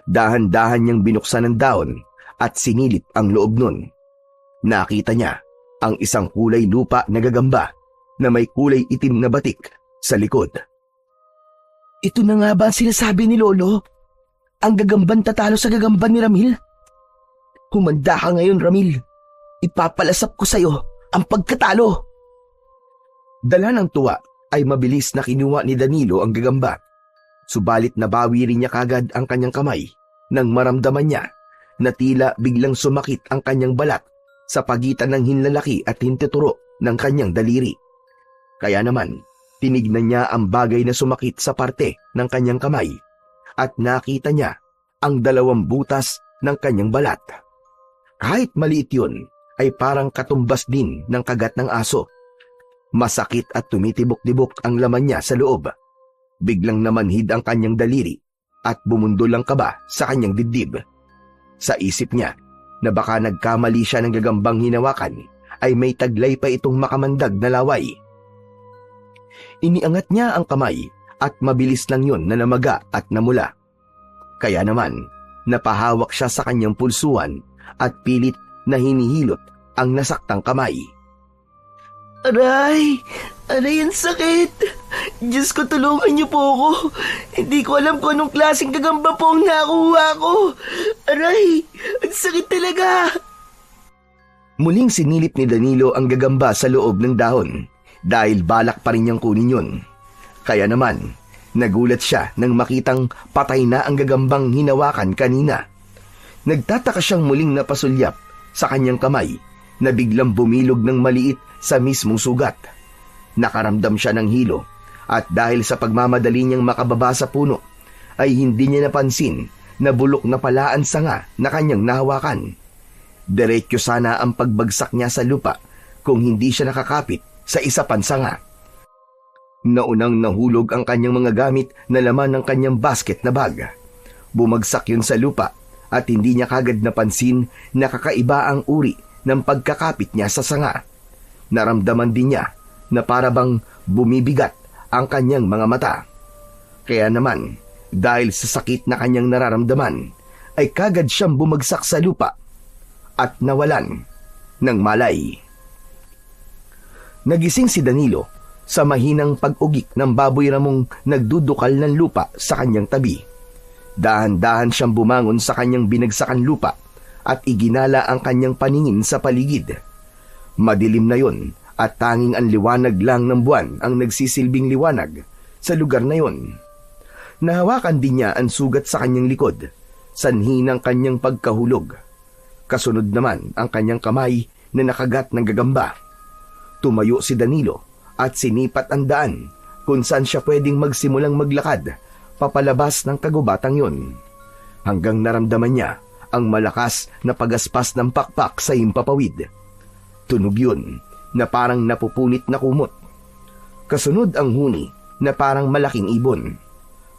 Dahan-dahan niyang binuksan ang dahon at sinilip ang loob nun. Nakita niya ang isang kulay lupa na gagamba na may kulay itim na batik sa likod. Ito na nga ba ang sinasabi ni Lolo? Ang gagamban tatalo sa gagamban ni Ramil? Humanda ka ngayon, Ramil. Ipapalasap ko sa'yo ang pagkatalo. Dala ng tuwa ay mabilis na kinuha ni Danilo ang gagamba. Subalit nabawi rin niya kagad ang kanyang kamay nang maramdaman niya na tila biglang sumakit ang kanyang balat sa pagitan ng hinlalaki at hintituro ng kanyang daliri. Kaya naman, tinignan niya ang bagay na sumakit sa parte ng kanyang kamay at nakita niya ang 2 butas ng kanyang balat. Kahit maliit yun, ay parang katumbas din ng kagat ng aso. Masakit at tumitibok-tibok ang laman niya sa loob. Biglang namanhid ang kanyang daliri at bumundol ang kaba sa kanyang dibdib. Sa isip niya na baka nagkamali siya ng gagambang hinawakan ay may taglay pa itong makamandag na laway. Iniangat niya ang kamay at mabilis lang yun na namaga at namula. Kaya naman, napahawak siya sa kanyang pulsuan at pilit na hinihilot ang nasaktang kamay. Aray! Aray, ang sakit! Diyos ko, tulungan niyo po ako. Hindi ko alam kung anong klaseng gagamba po ang nakuha ko. Aray! Ang sakit talaga! Muling sinilip ni Danilo ang gagamba sa loob ng dahon dahil balak pa rin niyang kunin yun. Kaya naman, nagulat siya nang makitang patay na ang gagambang hinawakan kanina. Nagtataka siyang muling napasulyap sa kanyang kamay na biglang bumilog ng maliit sa mismong sugat. Nakaramdam siya ng hilo at dahil sa pagmamadali niyang makababa sa puno ay hindi niya napansin na bulok na pala ang sanga na kanyang nahawakan. Diretso sana ang pagbagsak niya sa lupa kung hindi siya nakakapit sa isa pang sanga. Naunang nahulog ang kanyang mga gamit na laman ng kanyang basket na bag. Bumagsak yun sa lupa at hindi niya kagad napansin na kakaiba ang uri ng pagkakapit niya sa sanga. Naramdaman din niya na parabang bumibigat ang kanyang mga mata. Kaya naman, dahil sa sakit na kanyang nararamdaman, ay kagad siyang bumagsak sa lupa at nawalan ng malay. Nagising si Danilo sa mahinang pag-ugik ng baboy ramong nagdudukal ng lupa sa kanyang tabi. Dahan-dahan siyang bumangon sa kanyang binagsakan lupa at iginala ang kanyang paningin sa paligid. Madilim na yon at tanging ang liwanag lang ng buwan ang nagsisilbing liwanag sa lugar na yon. Nahawakan din niya ang sugat sa kanyang likod, sanhi ng kanyang pagkahulog. Kasunod naman ang kanyang kamay na nakagat ng gagamba. Tumayo si Danilo at sinipat ang daan kung saan siya pwedeng magsimulang maglakad papalabas ng kagubatang yon. Hanggang naramdaman niya ang malakas na pagaspas ng pakpak sa himpapawid. Tunog yun na parang napupunit na kumot. Kasunod ang huni na parang malaking ibon.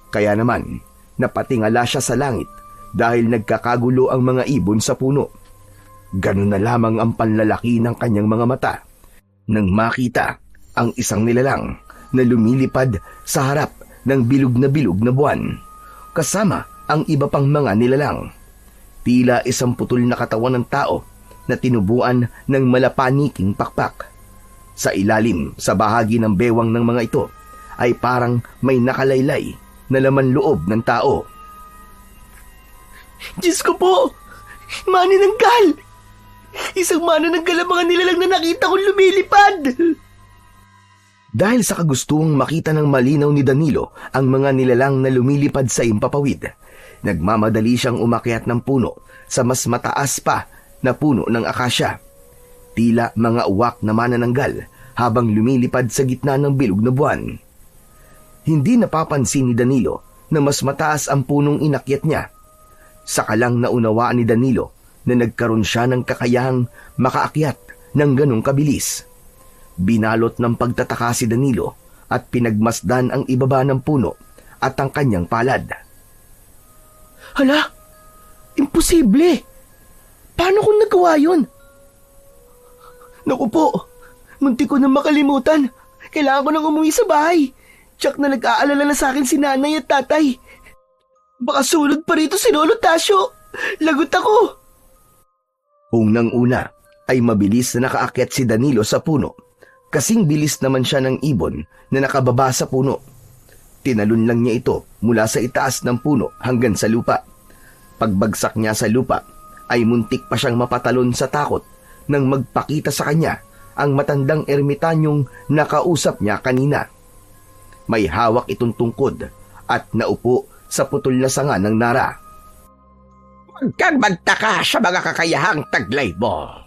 Kaya naman, napatingala siya sa langit dahil nagkakagulo ang mga ibon sa puno. Ganun na lamang ang panlalaki ng kanyang mga mata nang makita ang isang nilalang na lumilipad sa harap ng bilog na buwan, kasama ang iba pang mga nilalang. Tila isang putol na katawan ng tao na tinubuan ng malapaniking pakpak. Sa ilalim, sa bahagi ng bewang ng mga ito, ay parang may nakalaylay na laman loob ng tao. Diyos ko po! Maninanggal! Isang manananggal ang mga nilalang na nakita kong lumilipad! Dahil sa kagustuhang makita ng malinaw ni Danilo ang mga nilalang na lumilipad sa himpapawid, nagmamadali siyang umakyat ng puno sa mas mataas pa na puno ng akasya. Tila mga uwak na manananggal habang lumilipad sa gitna ng bilog na buwan. Hindi napapansin ni Danilo na mas mataas ang punong inakyat niya. Saka lang naunawaan ni Danilo na nagkaroon siya ng kakayahang makaakyat ng ganong kabilis. Binalot ng pagtataka si Danilo at pinagmasdan ang ibaba ng puno at ang kanyang palad. Hala! Imposible! Paano kung nagawa yun? Naku po, muntik ko na makalimutan. Kailangan ko nang umuwi sa bahay. Tsak na nag-aalala na sa akin si nanay at tatay. Baka sulod pa rito si Lolo Tasyo. Lagot ako. Unang-una ay mabilis na nakaakyat si Danilo sa puno. Kasing bilis naman siya ng ibon na nakababa sa puno. Tinalon lang niya ito mula sa itaas ng puno hanggang sa lupa. Pagbagsak niya sa lupa, ay muntik pa siyang mapatalon sa takot nang magpakita sa kanya ang matandang ermitanyong nakausap niya kanina. May hawak itong tungkod at naupo sa putol na sanga ng nara. Huwag kang magtaka sa mga kakayahang taglay mo.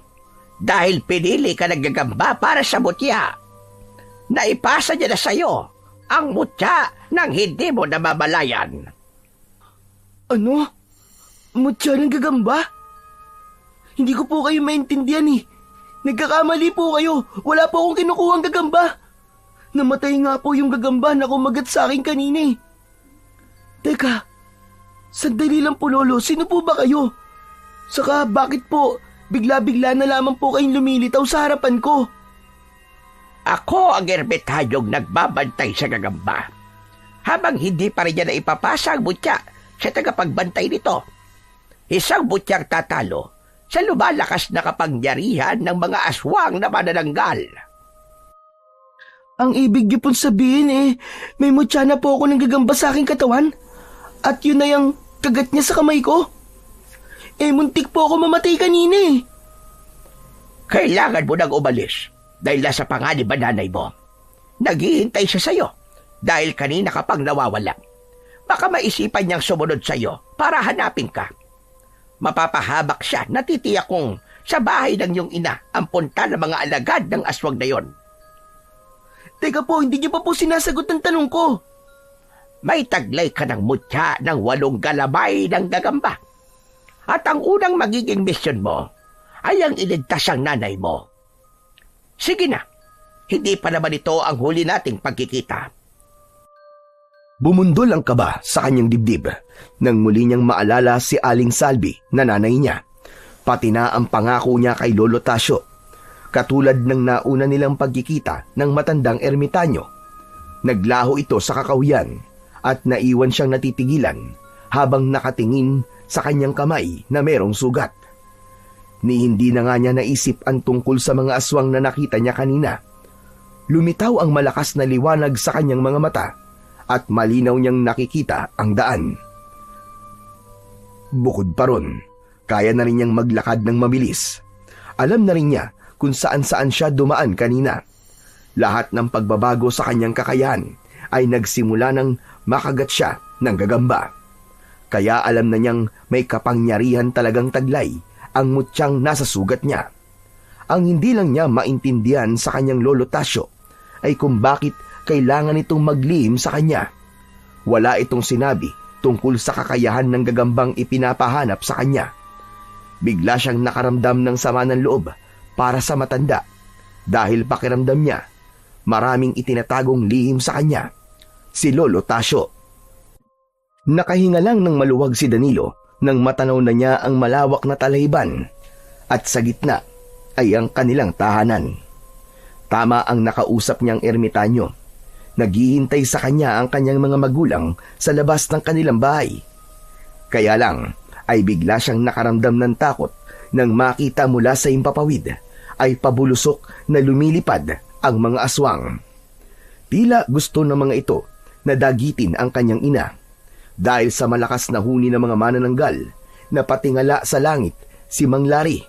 Dahil pinili ka naggagamba para sa mutya. Naipasa niya na sa'yo ang mutya nang hindi mo namamalayan. Ano? Mutya ng gagamba? Hindi ko po kayo maintindihan eh. Nagkakamali po kayo. Wala po akong kinukuhang gagamba. Namatay nga po yung gagamba na kumagat sa akin kanina eh. Teka, sandali lang po Lolo, sino po ba kayo? Saka bakit po bigla-bigla na lamang po kayong lumilitaw sa harapan ko? Ako ang ermitanyong nagbabantay sa gagamba. Habang hindi pa rin niya na ipapasa ang butya sa tagapagbantay nito. Isang butyang tatalo sa lumalakas na kapangyarihan ng mga aswang na manananggal. Ang ibig niyo pong sabihin eh, may mutya na po ako ng gagamba sa aking katawan? At yun na yung kagat niya sa kamay ko? Eh, muntik po ako mamatay kanina eh. Kailangan mo nang umalis dahil nasa panganib ang nanay mo. Naghihintay siya sa'yo dahil kanina ka pang nawawala. Baka maisipan niyang sumunod sa'yo para hanapin ka. Mapapahabak siya, natitiyak kong sa bahay ng iyong ina ang punta ng mga alagad ng aswang na yon. Teka po, hindi niyo pa po sinasagot ang tanong ko. May taglay ka ng mutya ng 8 galabay ng gagamba. At ang unang magiging misyon mo ay ang iligtas ang nanay mo. Sige na, hindi pa naman ito ang huli nating pagkikita. Bumundol ang kaba sa kanyang dibdib nang muli niyang maalala si Aling Salvi na nanay niya. pati na ang pangako niya kay Lolo Tasyo. Katulad ng nauna nilang pagkikita ng matandang ermitanyo, naglaho ito sa kakahuyan at naiwan siyang natitigilan habang nakatingin sa kanyang kamay na merong sugat. Ni hindi na nga niya naisip ang tungkol sa mga aswang na nakita niya kanina. Lumitaw ang malakas na liwanag sa kanyang mga mata at malinaw niyang nakikita ang daan. Bukod pa ron, kaya na rin niyang maglakad ng mabilis. Alam na rin niya kung saan-saan siya dumaan kanina. Lahat ng pagbabago sa kanyang kakayahan ay nagsimula nang makagat siya ng gagamba. Kaya alam na niyang may kapangyarihan talagang taglay ang mutyang nasa sugat niya. Ang hindi lang niya maintindihan sa kanyang Lolo Tasyo ay kung bakit kailangan itong maglihim sa kanya. Wala itong sinabi tungkol sa kakayahan ng gagambang ipinapahanap sa kanya. Bigla siyang nakaramdam ng sama ng loob para sa matanda dahil pakiramdam niya maraming itinatagong lihim sa kanya, si Lolo Tasyo. Nakahinga lang ng maluwag si Danilo nang matanaw na niya ang malawak na talahiban at sa gitna ay ang kanilang tahanan. Tama ang nakausap niyang ermitanyo. Naghihintay sa kanya ang kanyang mga magulang sa labas ng kanilang bahay. Kaya lang ay bigla siyang nakaramdam ng takot nang makita mula sa himpapawid ay pabulusok na lumilipad ang mga aswang. Tila gusto ng mga ito na dagitin ang kanyang ina dahil sa malakas na huni ng mga manananggal na patingala sa langit si Mang Larry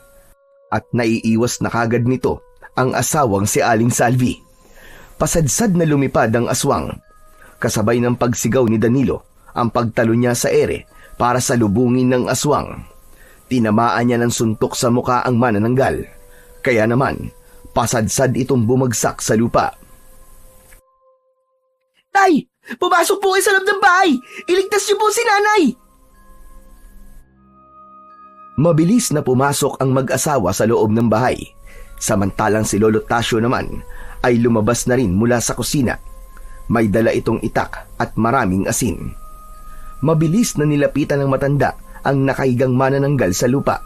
at naiiwas na kagad nito ang asawang si Aling Salvi. Pasadsad na lumipad ang aswang. Kasabay ng pagsigaw ni Danilo ang pagtalo niya sa ere para salubungin ng aswang. Tinamaan niya ng suntok sa muka ang manananggal. Kaya naman, pasadsad itong bumagsak sa lupa. Tay! Pumasok po kayo sa loob ng bahay! Iligtas niyo po si nanay! Mabilis na pumasok ang mag-asawa sa loob ng bahay. Samantalang si Lolo Tasyo naman ay lumabas na rin mula sa kusina. May dala itong itak at maraming asin. Mabilis na nilapitan ng matanda ang nakahigang manananggal sa lupa.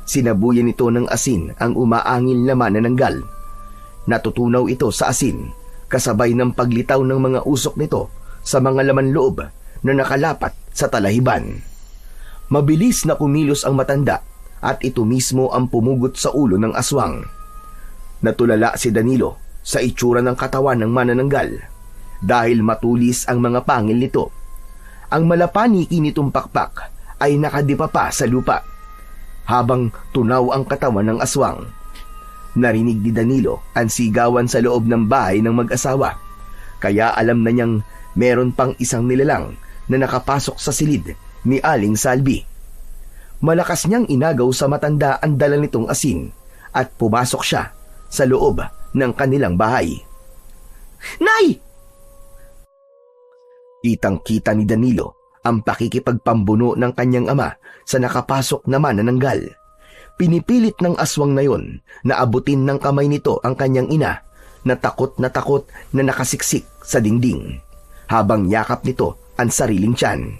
Sinabuyan ito ng asin ang umaangil na manananggal. Natutunaw ito sa asin kasabay ng paglitaw ng mga usok nito sa mga laman loob na nakalapat sa talahiban. Mabilis na kumilos ang matanda at ito mismo ang pumugot sa ulo ng aswang. Natulala si Danilo sa itsura ng katawan ng manananggal dahil matulis ang mga pangil nito. Ang malapaniki nitong pakpak ay nakadipa pa sa lupa habang tunaw ang katawan ng aswang. Narinig ni Danilo ang sigawan sa loob ng bahay ng mag-asawa, kaya alam na niyang meron pang isang nilalang na nakapasok sa silid ni Aling Salvi. Malakas niyang inagaw sa matanda ang dala nitong asin at pumasok siya sa loob ng kanilang bahay. Nay! Kitang-kita ni Danilo ang pakikipagpambuno ng kanyang ama sa nakapasok na manananggal. Pinipilit ng aswang na yon na abutin ng kamay nito ang kanyang ina na takot na nakasiksik sa dingding habang yakap nito ang sariling tiyan.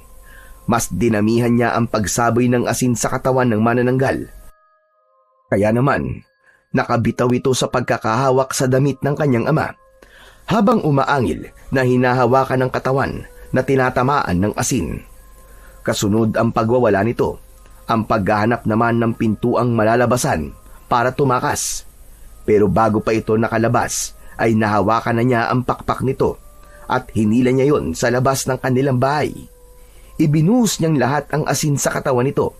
Mas dinamihan niya ang pagsaboy ng asin sa katawan ng manananggal. Kaya naman, nakabitaw ito sa pagkakahawak sa damit ng kanyang ama habang umaangil na hinahawakan ng katawan na tinatamaan ng asin. Kasunod ang pagwawala nito, ang paghahanap naman ng pintuang malalabasan para tumakas. Pero bago pa ito nakalabas, ay nahawakan na niya ang pakpak nito at hinila niya yon sa labas ng kanilang bahay. Ibinuhos niyang lahat ang asin sa katawan nito.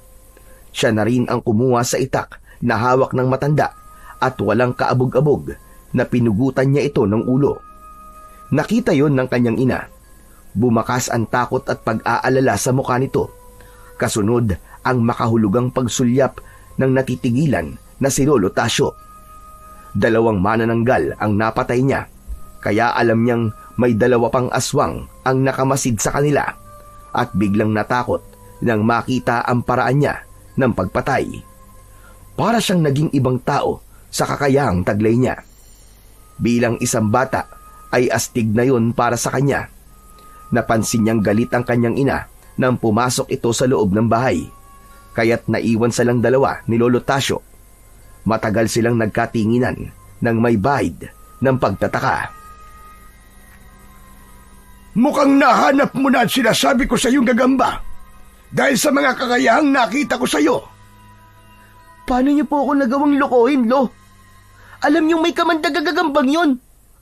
Siya na rin ang kumuha sa itak na hawak ng matanda at walang kaabog-abog na pinugutan niya ito ng ulo. Nakita yon ng kanyang ina. Bumakas ang takot at pag-aalala sa mukha nito. Kasunod ang makahulugang pagsulyap ng natitigilan na si Lolo Tasyo. 2 manananggal ang napatay niya, kaya alam niyang may 2 pang aswang ang nakamasid sa kanila at biglang natakot nang makita ang paraan niya ng pagpatay. Para siyang naging ibang tao sa kakayahang taglay niya. Bilang isang bata ay astig na yon para sa kanya. Napansin niyang galit ang kanyang ina nang pumasok ito sa loob ng bahay. kaya't naiwan silang dalawa ni Lolo Tasyo. Matagal silang nagkatinginan ng may bahid ng pagtataka. Mukhang nahanap mo na ang sinasabi ko sa iyong gagamba dahil sa mga kakayahang nakita ko sa iyo. Paano niyo po ako nagawang lokohin, Lo? Alam niyong may kamandag-gagambang yon.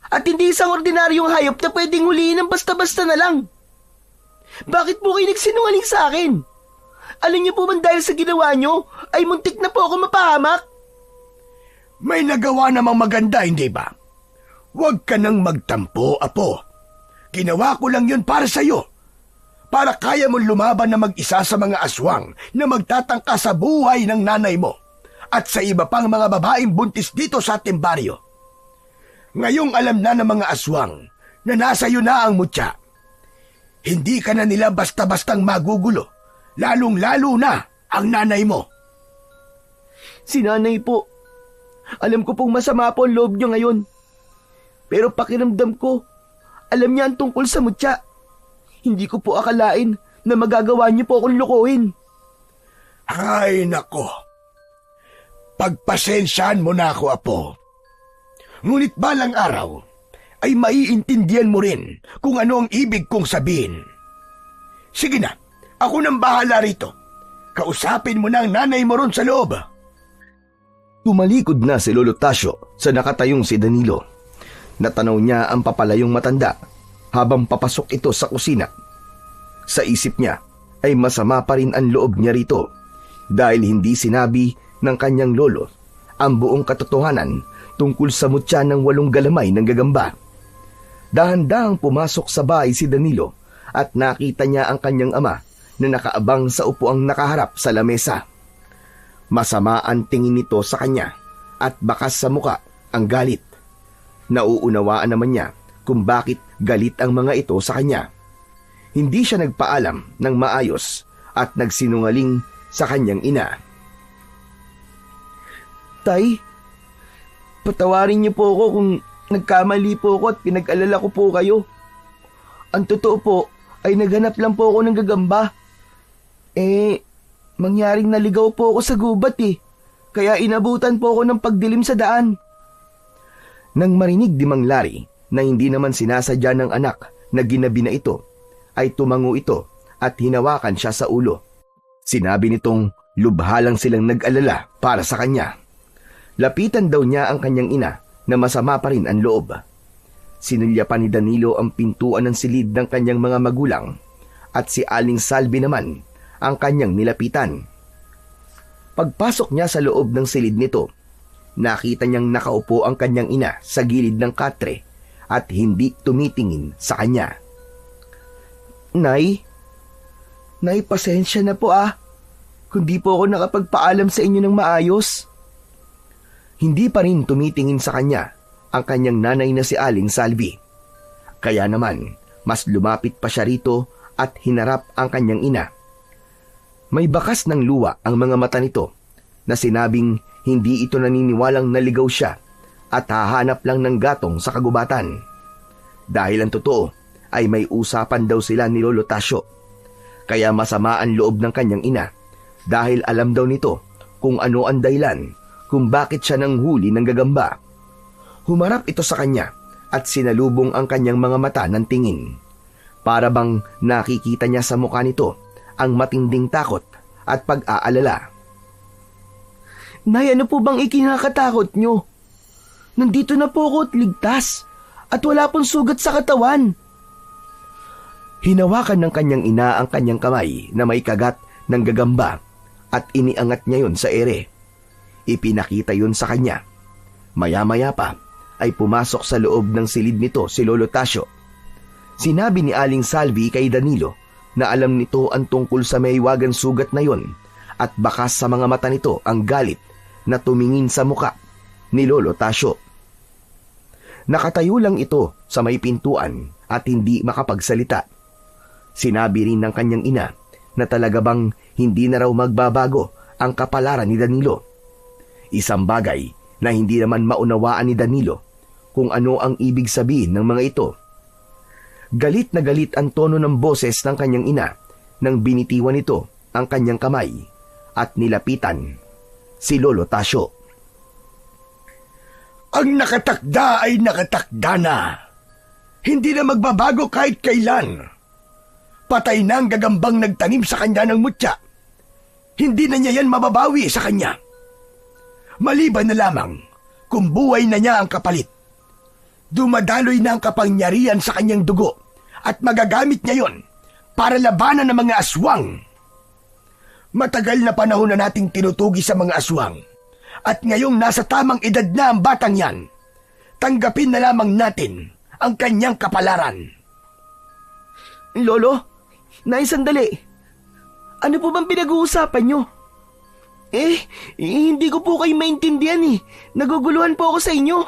At hindi isang ordinaryong hayop na pwedeng huliin ng basta-basta na lang. Bakit po kayo nagsinungaling sa akin? Alam niyo po man dahil sa ginawa niyo, ay muntik na po ako mapahamak? May nagawa namang maganda, hindi ba? Huwag ka nang magtampo, Apo. Ginawa ko lang yun para sa iyo. Para kaya mong lumaban na mag-isa sa mga aswang na magtatangka sa buhay ng nanay mo at sa iba pang mga babaeng buntis dito sa ating baryo. Ngayong alam na ng mga aswang na nasa iyo na ang mutya. Hindi ka na nila basta-bastang magugulo, lalong-lalo na ang nanay mo. Si nanay po. Alam ko pong masama po ang loob niyo ngayon. Pero pakiramdam ko, alam niya ang tungkol sa mutya. Hindi ko po akalain na magagawa niyo po akong lokohin. Ay, nako. Pagpasensyahan mo na ako, Apo. Ngunit balang araw ay maiintindihan mo rin kung ano ang ibig kong sabihin. Sige na, ako nang bahala rito. Kausapin mo na ang nanay mo ron sa loob. Tumalikod na si Lolo Tasyo sa nakatayong si Danilo. Natanaw niya ang papalayong matanda habang papasok ito sa kusina. Sa isip niya ay masama pa rin ang loob niya rito dahil hindi sinabi ng kanyang lolo ang buong katotohanan tungkol sa mutya ng 8 galamay ng gagamba. Dahan-dahang pumasok sa bahay si Danilo at nakita niya ang kanyang ama na nakaabang sa upuang nakaharap sa lamesa. Masama ang tingin nito sa kanya at bakas sa muka ang galit. Nauunawaan naman niya kung bakit galit ang mga ito sa kanya. Hindi siya nagpaalam ng maayos at nagsinungaling sa kanyang ina. Tay, patawarin niyo po ako kung nagkamali po ako at pinag-alala ko po kayo. Ang totoo po ay naghanap lang po ako ng gagamba. Mangyaring naligaw po ako sa gubat kaya inabutan po ako ng pagdilim sa daan. Nang marinig ni Mang Larry na hindi naman sinasadya ng anak na ginabi na ito, ay tumango ito at hinawakan siya sa ulo. Sinabi nitong lubha lang silang nag-alala para sa kanya. Lapitan daw niya ang kanyang ina na masama pa rin ang loob. Sinulya pa ni Danilo ang pintuan ng silid ng kanyang mga magulang at si Aling Salvi naman ang kanyang nilapitan. Pagpasok niya sa loob ng silid nito, nakita niyang nakaupo ang kanyang ina sa gilid ng katre at hindi tumitingin sa kanya. Nay, pasensya na po kung di po ako nakapagpaalam sa inyo ng maayos. Hindi pa rin tumitingin sa kanya ang kanyang nanay na si Aling Salvi. Kaya naman, mas lumapit pa siya rito at hinarap ang kanyang ina. May bakas ng luwa ang mga mata nito na sinabing hindi ito naniniwalang naligaw siya at hahanap lang ng gatong sa kagubatan. Dahil ang totoo ay may usapan daw sila ni Lolo Tasyo. Kaya masama ang loob ng kanyang ina dahil alam daw nito kung ano ang dahilan kung bakit siya nanghuli ng gagamba. Humarap ito sa kanya at sinalubong ang kanyang mga mata ng tingin. Para bang nakikita niya sa mukha nito ang matinding takot at pag-aalala. Nay, ano po bang ikinakatakot nyo? Nandito na po ako at ligtas at wala pong sugat sa katawan. Hinawakan ng kanyang ina ang kanyang kamay na may kagat ng gagamba at iniangat niya yon sa ere. Ipinakita yon sa kanya. Maya-maya pa ay pumasok sa loob ng silid nito si Lolo Tasyo. Sinabi ni Aling Salvi kay Danilo na alam nito ang tungkol sa maywagang sugat na yon at bakas sa mga mata nito ang galit na tumingin sa muka ni Lolo Tasyo. Nakatayo lang ito sa may pintuan at hindi makapagsalita. Sinabi rin ng kanyang ina na talaga bang hindi na raw magbabago ang kapalaran ni Danilo. Isang bagay na hindi naman maunawaan ni Danilo kung ano ang ibig sabihin ng mga ito. Galit na galit ang tono ng boses ng kanyang ina nang binitiwan nito ang kanyang kamay at nilapitan si Lolo Tasyo. Ang nakatakda ay nakatakda na. Hindi na magbabago kahit kailan. Patay na ang gagambang nagtanim sa kanya ng mutya. Hindi na niya yan mababawi sa kanya. Maliban na lamang kung buhay na niya ang kapalit. Dumadaloy na ang kapangyarihan sa kanyang dugo at magagamit niya yon para labanan ng mga aswang. Matagal na panahon na nating tinutugi sa mga aswang at ngayong nasa tamang edad na ang batang yan, tanggapin na lamang natin ang kanyang kapalaran. Lolo, sandali. Ano po bang pinag-uusapan nyo? Hindi ko po kayo maintindihan eh. Naguguluhan po ako sa inyo.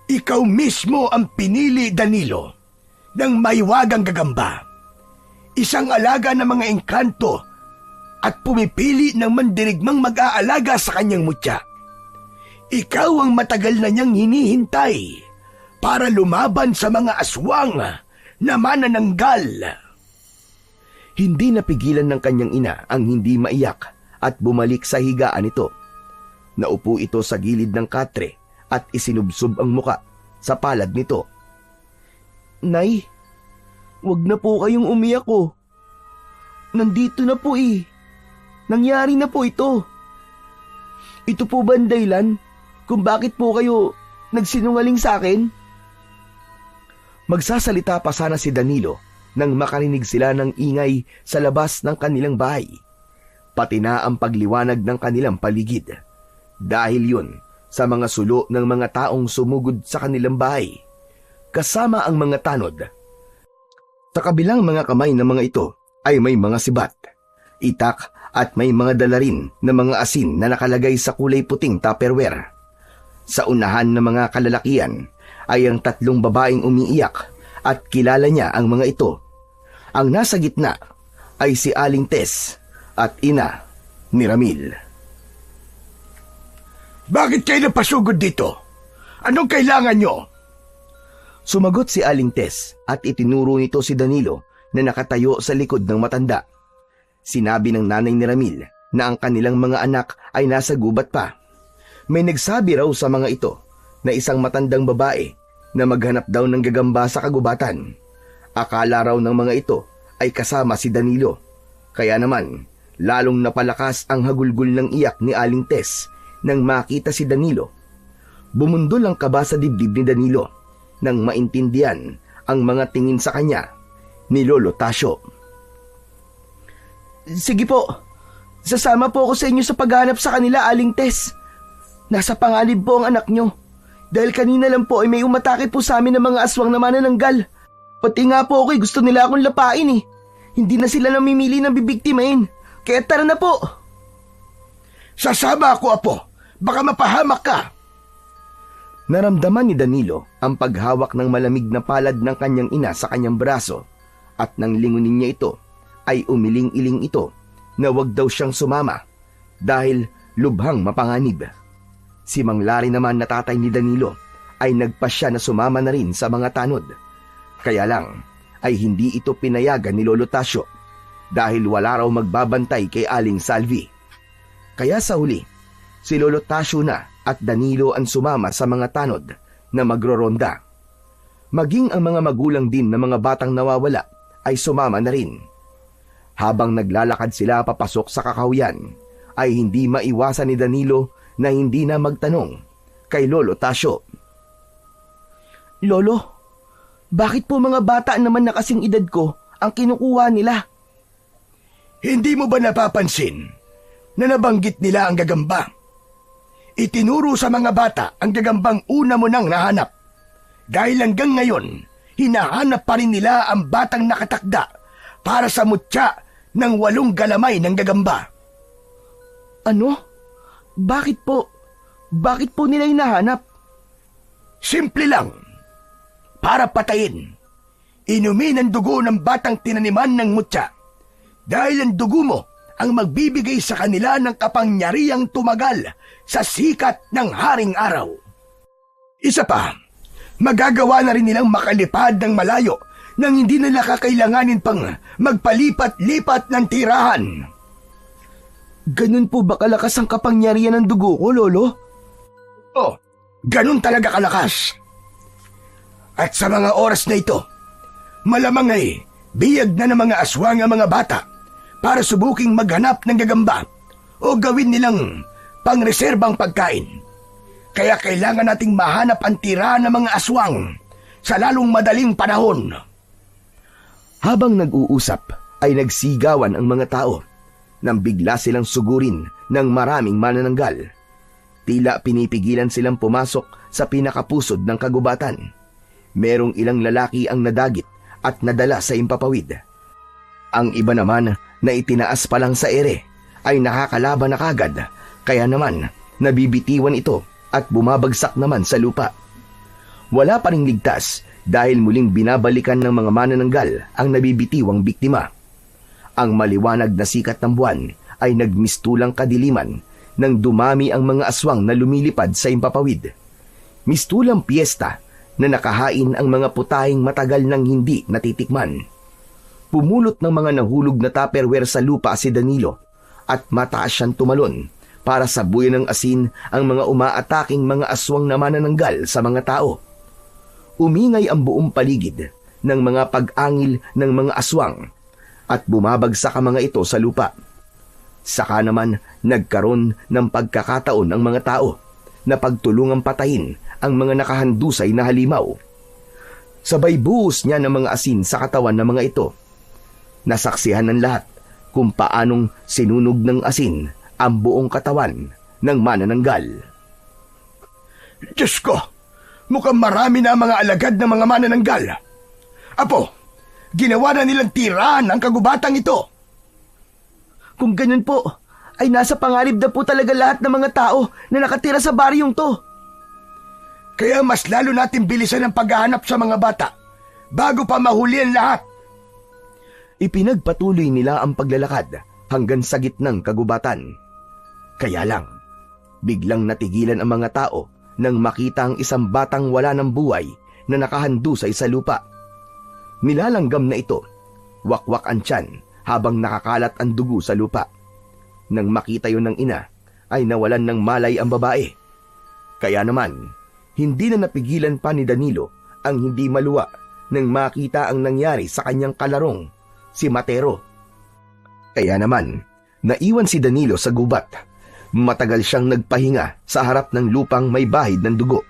Ikaw mismo ang pinili, Danilo, ng maiwagang gagamba. Isang alaga ng mga engkanto at pumipili ng mandirigmang mag-aalaga sa kanyang mutya. Ikaw ang matagal na niyang hinihintay para lumaban sa mga aswang na manananggal. Hindi napigilan ng kanyang ina ang hindi maiyak at bumalik sa higaan nito. Naupo ito sa gilid ng katre at isinubsob ang muka sa palad nito. Nay, wag na po kayong umiyak ko. Nandito na po eh. Nangyari na po ito. Ito po ba ang dahilan kung bakit po kayo nagsinungaling sa akin? Magsasalita pa sana si Danilo nang makarinig sila ng ingay sa labas ng kanilang bahay. Pati na ang pagliwanag ng kanilang paligid. Dahil yun sa mga sulo ng mga taong sumugod sa kanilang bahay, kasama ang mga tanod. Sa kabilang mga kamay ng mga ito ay may mga sibat, itak at may mga dala rin na mga asin na nakalagay sa kulay puting tupperware. Sa unahan ng mga kalalakian ay ang 3 babaeng umiiyak at kilala niya ang mga ito. Ang nasa gitna ay si Aling Tess at ina ni Ramil. Bakit kayo napasugod dito? Anong kailangan nyo? Sumagot si Aling Tess at itinuro nito si Danilo na nakatayo sa likod ng matanda. Sinabi ng nanay ni Ramil na ang kanilang mga anak ay nasa gubat pa. May nagsabi raw sa mga ito na isang matandang babae na maghanap daw ng gagamba sa kagubatan. Akala raw ng mga ito ay kasama si Danilo. Kaya naman, lalong napalakas ang hagulgol ng iyak ni Aling Tess nang makita si Danilo. Bumundol ang kaba sa dibdib ni Danilo nang maintindihan ang mga tingin sa kanya ni Lolo Tasyo. Sige po, sasama po ako sa inyo sa paghanap sa kanila, Aling Tess. Nasa panganib po ang anak nyo. Dahil kanina lang po ay may umatake po sa amin ng mga aswang na manananggal. Pati nga po ako gusto nila akong lapain eh. Hindi na sila namimili ng bibiktimahin. Kaya tara na po. Sasama ako, Apo. Baka mapahamak ka. Naramdaman ni Danilo ang paghawak ng malamig na palad ng kanyang ina sa kanyang braso at nang lingunin niya ito ay umiling-iling ito na wag daw siyang sumama dahil lubhang mapanganib. Si Mang Lari naman na tatay ni Danilo ay nagpasya na sumama na rin sa mga tanod. Kaya lang ay hindi ito pinayagan ni Lolo Tasyo dahil wala raw magbabantay kay Aling Salvi. Kaya sa huli, si Lolo Tasyo na at Danilo ang sumama sa mga tanod na magroronda. Maging ang mga magulang din ng mga batang nawawala ay sumama na rin. Habang naglalakad sila papasok sa kakahuyan, ay hindi maiwasan ni Danilo na hindi na magtanong kay Lolo Tasyo. Lolo, bakit po mga bata naman na kasing edad ko ang kinukuha nila? Hindi mo ba napapansin na nabanggit nila ang gagamba? Itinuro sa mga bata ang gagambang una mo nang nahanap. Dahil hanggang ngayon, hinahanap pa rin nila ang batang nakatakda para sa mutya ng 8 galamay ng gagamba. Ano? Bakit po? Bakit po nila hinahanap? Simple lang. Para patayin. Inumin ang dugo ng batang tinaniman ng mutya. Dahil ang dugo mo ang magbibigay sa kanila ng kapangyarihang tumagal sa sikat ng haring araw. Isa pa, magagawa na rin nilang makalipad ng malayo nang hindi nila kakailanganin pang magpalipat-lipat ng tirahan. Ganun po ba kalakas ang kapangyarihan ng dugo ko, Lolo? Oh, ganun talaga kalakas. At sa mga oras na ito, malamang ay biyag na ng mga aswang ang mga bata para subuking maghanap ng gagamba o gawin nilang pangreserbang pagkain. Kaya kailangan nating mahanap ang tira ng mga aswang sa lalong madaling panahon. Habang nag-uusap ay nagsigawan ang mga tao nang bigla silang sugurin ng maraming manananggal. Tila pinipigilan silang pumasok sa pinakapusod ng kagubatan. Merong ilang lalaki ang nadagit at nadala sa impapawid. Ang iba naman na itinaas pa lang sa ere ay nakakalaban na kagad, kaya naman nabibitiwan ito at bumabagsak naman sa lupa. Wala pa ring ligtas dahil muling binabalikan ng mga manananggal ang nabibitiwang biktima. Ang maliwanag na sikat ng buwan ay nagmistulang kadiliman nang dumami ang mga aswang na lumilipad sa impapawid. Mistulang piyesta na nakahain ang mga putahing matagal nang hindi natitikman. Pumulot ng mga nahulog na tupperware sa lupa si Danilo at mataas siyang tumalon para sabuyan ng asin ang mga umaataking mga aswang na manananggal sa mga tao. Umingay ang buong paligid ng mga pag-angil ng mga aswang at bumabagsak ang mga ito sa lupa. Saka naman nagkaroon ng pagkakataon ang mga tao na pagtulungang patayin ang mga nakahandusay na halimaw. Sabay buhos niya ng mga asin sa katawan ng mga ito. Nasaksihan ng lahat kung paanong sinunog ng asin ang buong katawan ng manananggal. Diyos ko, mukhang marami na ang mga alagad ng mga manananggal. Apo, ginawa na nilang tirahan ang kagubatang ito. Kung ganun po, ay nasa panganib na po talaga lahat ng mga tao na nakatira sa baryong to. Kaya mas lalo natin bilisan ang paghahanap sa mga bata bago pa mahuli ang lahat. Ipinagpatuloy nila ang paglalakad hanggang sa gitnang kagubatan. Kaya lang, biglang natigilan ang mga tao nang makita ang isang batang wala ng buhay na nakahandusay sa lupa. Nilalanggam na ito, wakwak ang tiyan habang nakakalat ang dugo sa lupa. Nang makita yon ng ina, ay nawalan ng malay ang babae. Kaya naman, hindi na napigilan pa ni Danilo ang hindi maluwa nang makita ang nangyari sa kanyang kalarong, si Matero. Kaya naman, naiwan si Danilo sa gubat. Matagal siyang nagpahinga sa harap ng lupang may bahid ng dugo.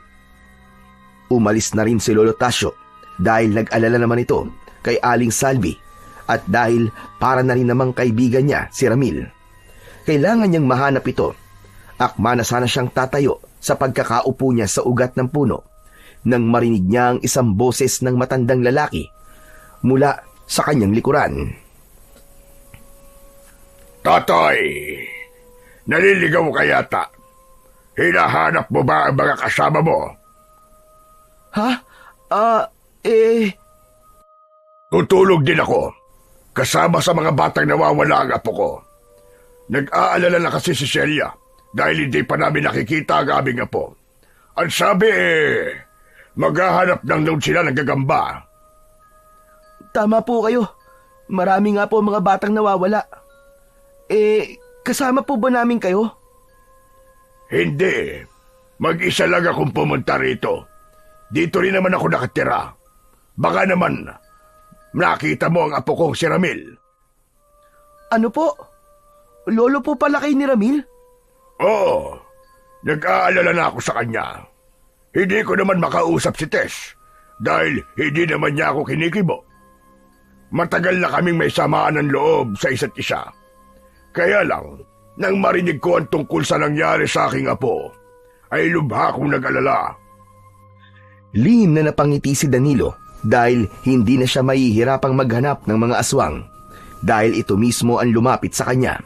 Umalis na rin si Lolo Tasio dahil nag-alala naman ito kay Aling Salvi at dahil para na rin namang kaibigan niya si Ramil. Kailangan niyang mahanap ito. Akma na sana siyang tatayo sa pagkakaupo niya sa ugat ng puno nang marinig niya ang isang boses ng matandang lalaki mula sa kanyang likuran. Totoy, naliligaw ka yata. Hinahanap mo ba ang mga kasama mo? Ha? Tutulog din ako. Kasama sa mga batang nawawala ang apo ko. Nag-aalala na kasi si Celia dahil hindi pa namin nakikita ang aming apo. Ang sabi maghahanap ng noon sila ng gagamba. Tama po kayo. Marami nga po mga batang nawawala. Kasama po ba namin kayo? Hindi. Mag-isa lang akong pumunta rito. Dito rin naman ako nakatira. Baka naman nakita mo ang apo kong si Ramil. Ano po? Lolo po pala kayo ni Ramil? Oo. Nag-aalala na ako sa kanya. Hindi ko naman makausap si Tess dahil hindi naman niya ako kinikibo. Matagal na kaming may samaan ng loob sa isa't isa. Kaya lang, nang marinig ko ang tungkol sa nangyari sa aking apo, ay lubha akong nag-alala. Lihim na napangiti si Danilo dahil hindi na siya mahihirapang maghanap ng mga aswang dahil ito mismo ang lumapit sa kanya.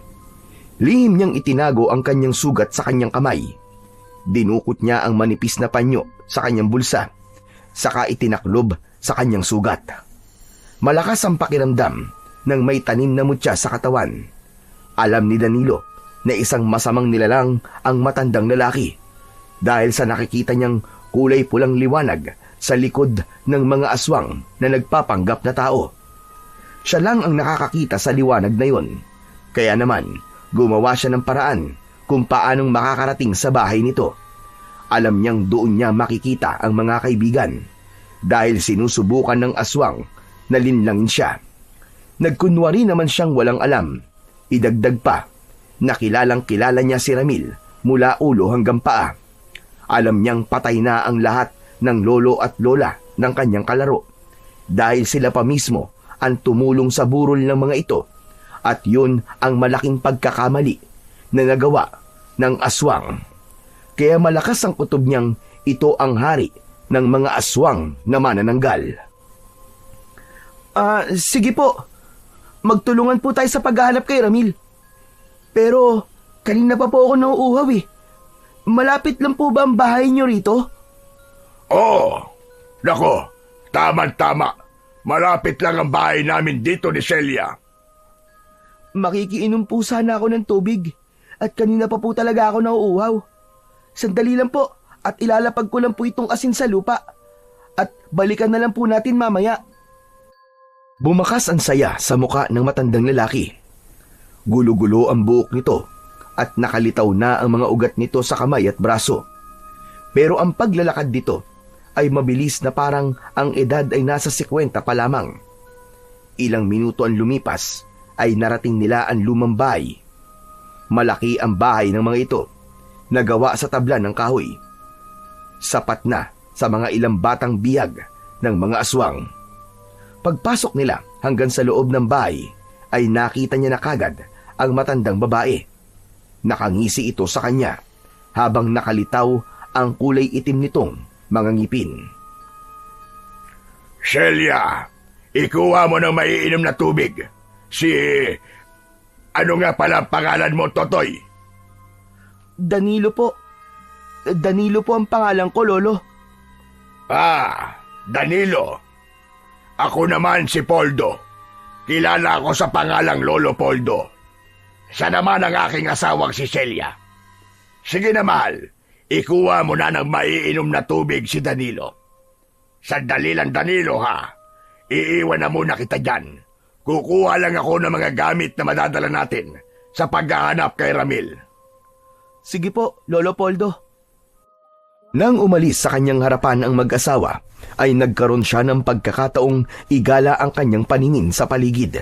Lihim niyang itinago ang kanyang sugat sa kanyang kamay. Dinukot niya ang manipis na panyo sa kanyang bulsa, saka itinaklob sa kanyang sugat. Malakas ang pakiramdam nang may tanim na mutya sa katawan. Alam ni Danilo na isang masamang nilalang ang matandang lalaki dahil sa nakikita niyang kulay pulang liwanag sa likod ng mga aswang na nagpapanggap na tao. Siya lang ang nakakakita sa liwanag na yon. Kaya naman, gumawa siya ng paraan kung paanong makakarating sa bahay nito. Alam niyang doon niya makikita ang mga kaibigan dahil sinusubukan ng aswang na linlangin siya. Nagkunwari naman siyang walang alam. Idagdag pa na kilalang-kilala niya si Ramil mula ulo hanggang paa. Alam niyang patay na ang lahat ng lolo at lola ng kanyang kalaro dahil sila pa mismo ang tumulong sa burol ng mga ito at yun ang malaking pagkakamali na nagawa ng aswang. Kaya malakas ang kutob niyang ito ang hari ng mga aswang na manananggal. Sige po. Magtulungan po tayo sa paghahanap kay Ramil. Pero kanina pa po ako nauuhaw eh. Malapit lang po ba ang bahay niyo rito? Oo. Nako, tama-tama. Malapit lang ang bahay namin dito ni Celia. Makikiinom po sana ako ng tubig at kanina pa po talaga ako nauuhaw. Sandali lang po at ilalapag ko lang po itong asin sa lupa at balikan na lang po natin mamaya. Bumakas ang saya sa muka ng matandang lalaki. Gulo-gulo ang buhok nito at nakalitaw na ang mga ugat nito sa kamay at braso. Pero ang paglalakad dito ay mabilis na parang ang edad ay nasa 50 pa lamang. Ilang minuto ang lumipas ay narating nila ang lumang bahay. Malaki ang bahay ng mga ito, nagawa sa tabla ng kahoy. Sapat na sa mga ilang batang biyag ng mga aswang. Pagpasok nila hanggang sa loob ng bahay ay nakita niya na kagad ang matandang babae. Nakangisi ito sa kanya habang nakalitaw ang kulay itim nitong mga ngipin. Celia, ikuha mo ng maiinom na tubig. Ano nga pala ang pangalan mo, Totoy? Danilo po. Danilo po ang pangalan ko, Lolo. Danilo. Ako naman si Poldo. Kilala ako sa pangalang Lolo Poldo. Siya naman ang aking asawang si Celia. Sige na, mahal. Ikuha mo na ng maiinom na tubig si Danilo. Sandali lang, Danilo, ha? Iiwan na muna kita dyan. Kukuha lang ako ng mga gamit na madadala natin sa paghahanap kay Ramil. Sige po, Lolo Poldo. Nang umalis sa kanyang harapan ang mag-asawa, ay nagkaroon siya ng pagkakataong igala ang kanyang paningin sa paligid.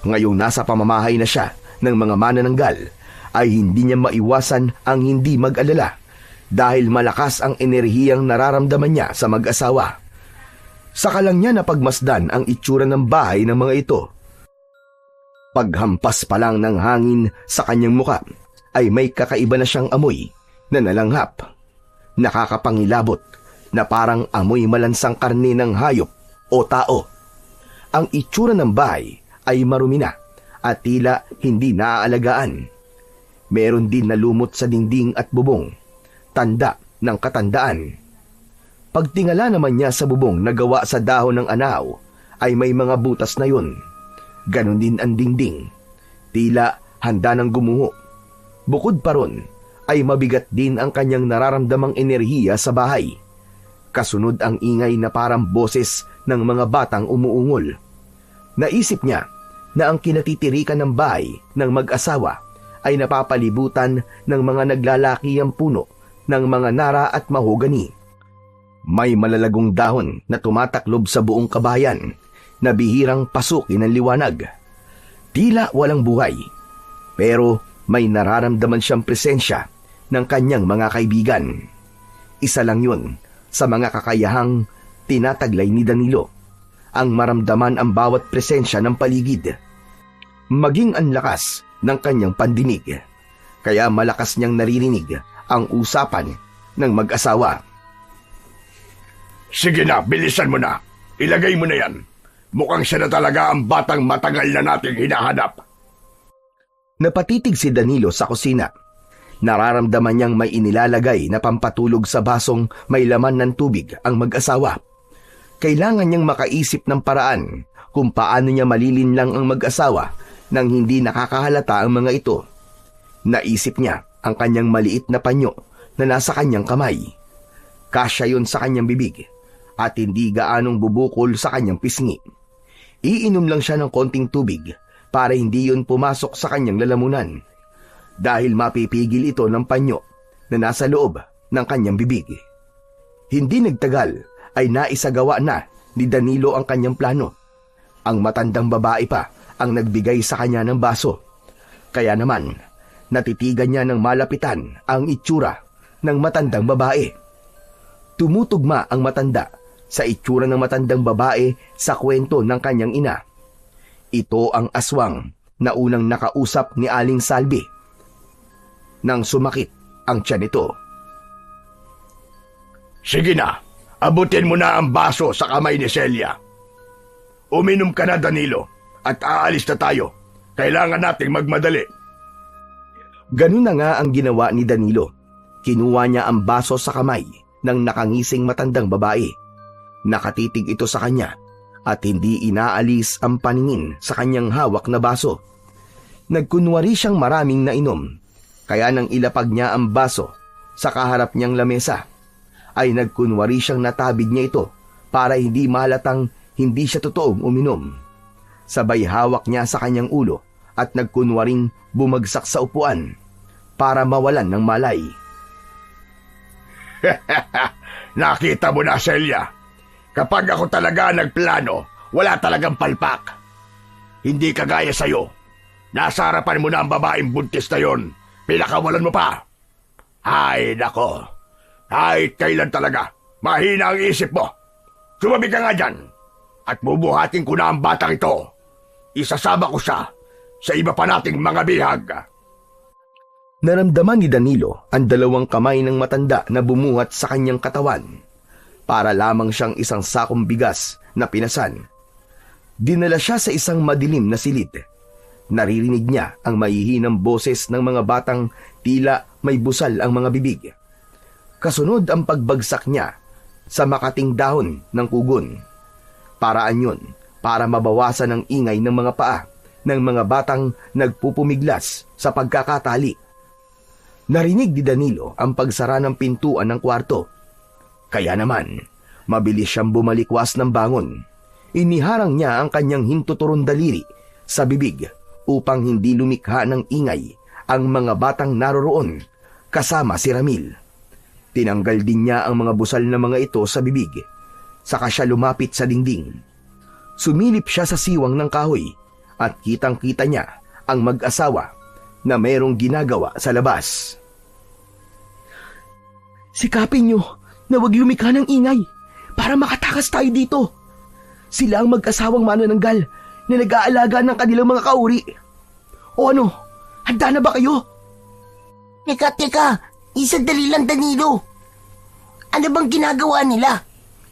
Ngayong nasa pamamahay na siya ng mga manananggal, ay hindi niya maiwasan ang hindi mag-alala dahil malakas ang enerhiyang nararamdaman niya sa mag-asawa. Saka lang niya napagmasdan ang itsura ng bahay ng mga ito. Paghampas pa lang ng hangin sa kanyang muka, ay may kakaiba na siyang amoy na nalanghap. Nakakapangilabot na parang amoy malansang karne ng hayop o tao. Ang itsura ng bahay ay marumi na at tila hindi naaalagaan. Meron din na lumot sa dingding at bubong, tanda ng katandaan. Pagtingala naman niya sa bubong na gawa sa dahon ng anaw, ay may mga butas na yun. Ganon din ang dingding, tila handa ng gumuho. Bukod pa ron, ay mabigat din ang kanyang nararamdamang enerhiya sa bahay. Kasunod ang ingay na parang boses ng mga batang umuungol. Naisip niya na ang kinatitirikan ng bahay ng mag-asawa ay napapalibutan ng mga naglalakiyang puno ng mga nara at mahogani. May malalagong dahon na tumataklob sa buong kabayan na bihirang pasukin ng liwanag. Tila walang buhay, pero may nararamdaman siyang presensya ng kanyang mga kaibigan. Isa lang yun sa mga kakayahang tinataglay ni Danilo, ang maramdaman ang bawat presensya ng paligid. Maging ang lakas ng kanyang pandinig, kaya malakas niyang naririnig ang usapan ng mag-asawa. Sige na, bilisan mo na. Ilagay mo na yan. Mukhang siya na talaga ang batang matagal na nating hinahanap. Napatitig si Danilo sa kusina. Nararamdaman niyang may inilalagay na pampatulog sa basong may laman ng tubig ang mag-asawa. Kailangan niyang makaisip ng paraan kung paano niya malilinlang ang mag-asawa nang hindi nakakahalata ang mga ito. Naisip niya ang kanyang maliit na panyo na nasa kanyang kamay. Kasya yun sa kanyang bibig at hindi gaanong bubukol sa kanyang pisngi. Iinom lang siya ng konting tubig para hindi yun pumasok sa kanyang lalamunan. dahil mapipigil ito ng panyo na nasa loob ng kanyang bibig. Hindi nagtagal ay naisagawa na ni Danilo ang kanyang plano. Ang matandang babae pa ang nagbigay sa kanya ng baso. Kaya naman, natitigan niya ng malapitan ang itsura ng matandang babae. Tumutugma ang matanda sa itsura ng matandang babae sa kwento ng kanyang ina. Ito ang aswang na unang nakausap ni Aling Salvi nang sumakit ang tiyan nito. Sige na, abutin mo na ang baso sa kamay ni Celia. Uminom ka na, Danilo, at aalis na tayo. Kailangan nating magmadali. Ganun na nga ang ginawa ni Danilo. Kinuha niya ang baso sa kamay ng nakangising matandang babae. Nakatitig ito sa kanya at hindi inaalis ang paningin sa kanyang hawak na baso. Nagkunwari siyang maraming nainom, kaya nang ilapag niya ang baso sa kaharap niyang lamesa, ay nagkunwari siyang natabig niya ito para hindi mahalatang hindi siya totoong uminom. Sabay hawak niya sa kanyang ulo at nagkunwaring bumagsak sa upuan para mawalan ng malay. Nakita mo na, Celia. Kapag ako talaga nagplano, wala talagang palpak. Hindi kagaya sa'yo. Nasa harapan mo na ang babaeng buntis na yon. Pinakawalan mo pa. Ay, nako. Ay, kailan talaga. Mahina ang isip mo. Sumabi ka nga dyan. At bubuhatin ko na ang batang ito. Isasama ko siya sa iba pa nating mga bihag. Naramdaman ni Danilo ang dalawang kamay ng matanda na bumuhat sa kanyang katawan. Para lamang siyang isang sakong bigas na pinasan. Dinala siya sa isang madilim na silid. Naririnig niya ang mahihinang boses ng mga batang tila may busal ang mga bibig. Kasunod ang pagbagsak niya sa makating dahon ng kugon. Paraan yun para mabawasan ang ingay ng mga paa ng mga batang nagpupumiglas sa pagkakatali. Narinig ni Danilo ang pagsara ng pintuan ng kwarto. Kaya naman, mabilis siyang bumalikwas ng bangon. Iniharang niya ang kanyang hintuturong daliri sa bibig upang hindi lumikha ng ingay ang mga batang naroroon kasama si Ramil. Tinanggal din niya ang mga busal na mga ito sa bibig. Saka siya lumapit sa dingding. Sumilip siya sa siwang ng kahoy at kitang-kita niya ang mag-asawa na mayroong ginagawa sa labas. Sikapin niyo na huwag lumikha ng ingay para makatakas tayo dito. Sila ang mag-asawang manananggal na nag-aalaga ng kanilang mga kauri. O ano, handa na ba kayo? Teka, isandali lang, Danilo. Ano bang ginagawa nila?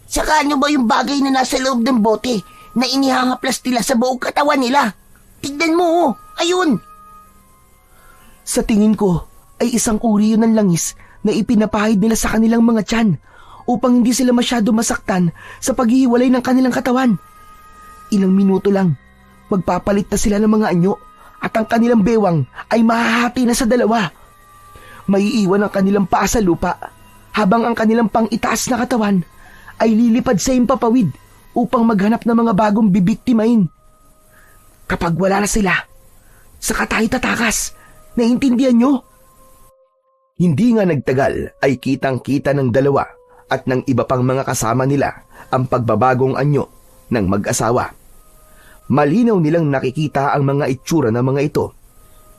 Saka ano ba yung bagay na nasa loob ng bote na inihangaplas nila sa buong katawan nila? Tignan mo, ayun. Sa tingin ko ay isang uri yun ng langis na ipinapahid nila sa kanilang mga tiyan upang hindi sila masyado masaktan sa paghihiwalay ng kanilang katawan. Ilang minuto lang, magpapalit na sila ng mga anyo at ang kanilang bewang ay mahahati na sa dalawa. Maiiwan ang kanilang paa sa lupa habang ang kanilang pang-itaas na katawan ay lilipad sa impapawid upang maghanap ng mga bagong bibiktimahin. Kapag wala na sila, saka tayo tatakas. Naiintindihan nyo? Hindi nga nagtagal ay kitang-kita ng dalawa at ng iba pang mga kasama nila ang pagbabagong anyo ng mag-asawa. Malinaw nilang nakikita ang mga itsura ng mga ito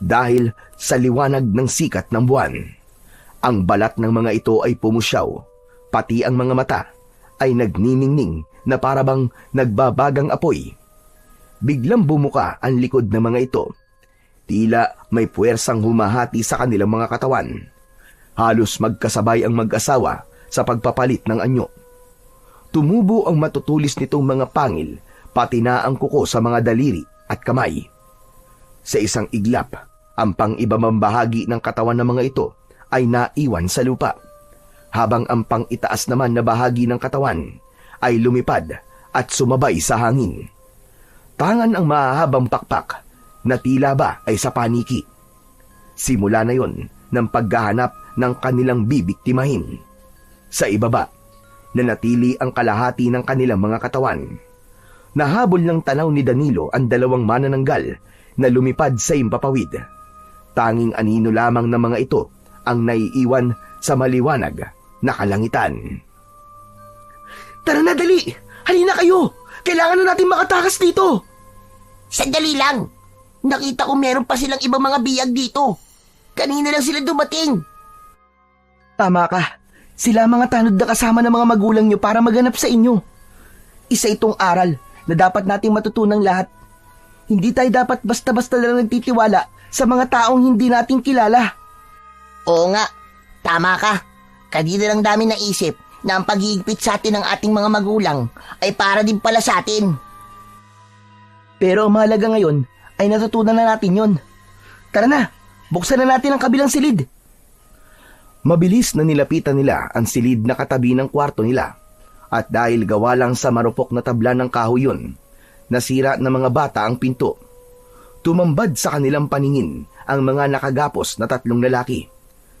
dahil sa liwanag ng sikat ng buwan. Ang balat ng mga ito ay pumusyaw, pati ang mga mata ay nagniningning na parabang nagbabagang apoy. Biglang bumuka ang likod ng mga ito. Tila may puwersang humahati sa kanilang mga katawan. Halos magkasabay ang mag-asawa sa pagpapalit ng anyo. Tumubo ang matutulis nitong mga pangil, pati na ang kuko sa mga daliri at kamay. Sa isang iglap, ang pang-ibang bahagi ng katawan ng mga ito ay naiwan sa lupa, habang ang pang-itaas naman na bahagi ng katawan ay lumipad at sumabay sa hangin. Tangan ang mahahabang pakpak na tila ba ay sa paniki. Simula na yon ng paghahanap ng kanilang bibiktimahin. Sa ibaba, nanatili ang kalahati ng kanilang mga katawan. Nahabol ng tanaw ni Danilo ang dalawang manananggal na lumipad sa impapawid. Tanging anino lamang ng mga ito ang naiiwan sa maliwanag na kalangitan. Tara na, dali! Halina kayo! Kailangan na natin makatakas dito! Sandali lang. Nakita ko meron pa silang ibang mga biyag dito. Kanina lang sila dumating. Tama ka. Sila ang mga tanod na kasama ng mga magulang nyo para maganap sa inyo. Isa itong aral na dapat nating matutunang lahat. Hindi tayo dapat basta-basta lang nagtitiwala sa mga taong hindi natin kilala. Oo nga, tama ka. Kanina lang namin naisip na ang pag-iigpit sa atin ng ating mga magulang ay para din pala sa atin. Pero ang mahalaga ngayon ay natutunan na natin yon. Tara na, buksan na natin ang kabilang silid. Mabilis na nilapitan nila ang silid na katabi ng kwarto nila. At dahil gawa lang sa marupok na tabla ng kahoy yun, nasira ng mga bata ang pinto. Tumambad sa kanilang paningin ang mga nakagapos na 3 lalaki.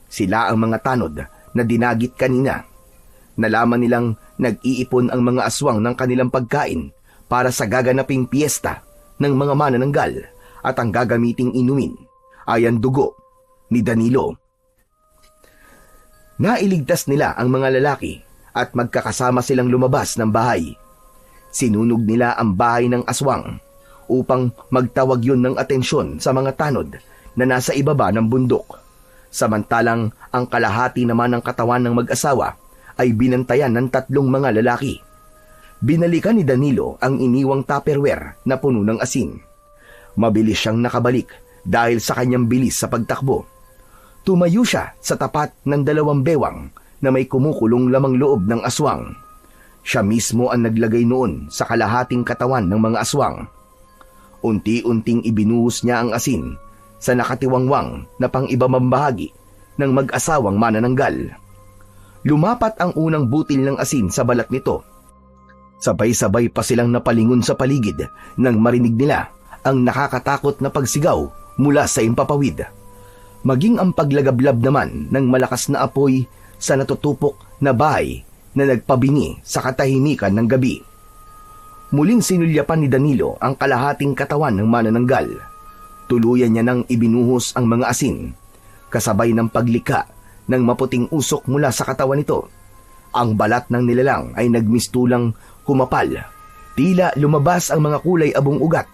Sila ang mga tanod na dinagit kanina. Nalaman nilang nag-iipon ang mga aswang ng kanilang pagkain para sa gaganaping piyesta ng mga manananggal at ang gagamiting inumin ay ang dugo ni Danilo. Nailigtas nila ang mga lalaki at magkakasama silang lumabas ng bahay. Sinunog nila ang bahay ng aswang upang magtawag yun ng atensyon sa mga tanod na nasa ibaba ng bundok. Samantalang ang kalahati naman ng katawan ng mag-asawa ay binantayan ng 3 mga lalaki. Binalikan ni Danilo ang iniwang tupperware na puno ng asin. Mabilis siyang nakabalik dahil sa kanyang bilis sa pagtakbo. Tumayo siya sa tapat ng 2 bewang na may kumukulong lamang loob ng aswang. Siya mismo ang naglagay noon sa kalahating katawan ng mga aswang. Unti-unting ibinuhos niya ang asin sa nakatiwangwang na pang-ibang bahagi ng mag-asawang manananggal. Lumapat ang unang butil ng asin sa balat nito. Sabay-sabay pa silang napalingon sa paligid nang marinig nila ang nakakatakot na pagsigaw mula sa impapawid. Maging ang paglagablab naman ng malakas na apoy sa natutupok na bahay na nagpabingi sa katahimikan ng gabi. Muling sinulyapan ni Danilo ang kalahating katawan ng manananggal. Tuluyan niya nang ibinuhos ang mga asin, kasabay ng paglika ng maputing usok mula sa katawan nito. Ang balat ng nilalang ay nagmistulang kumapal. Tila lumabas ang mga kulay abong ugat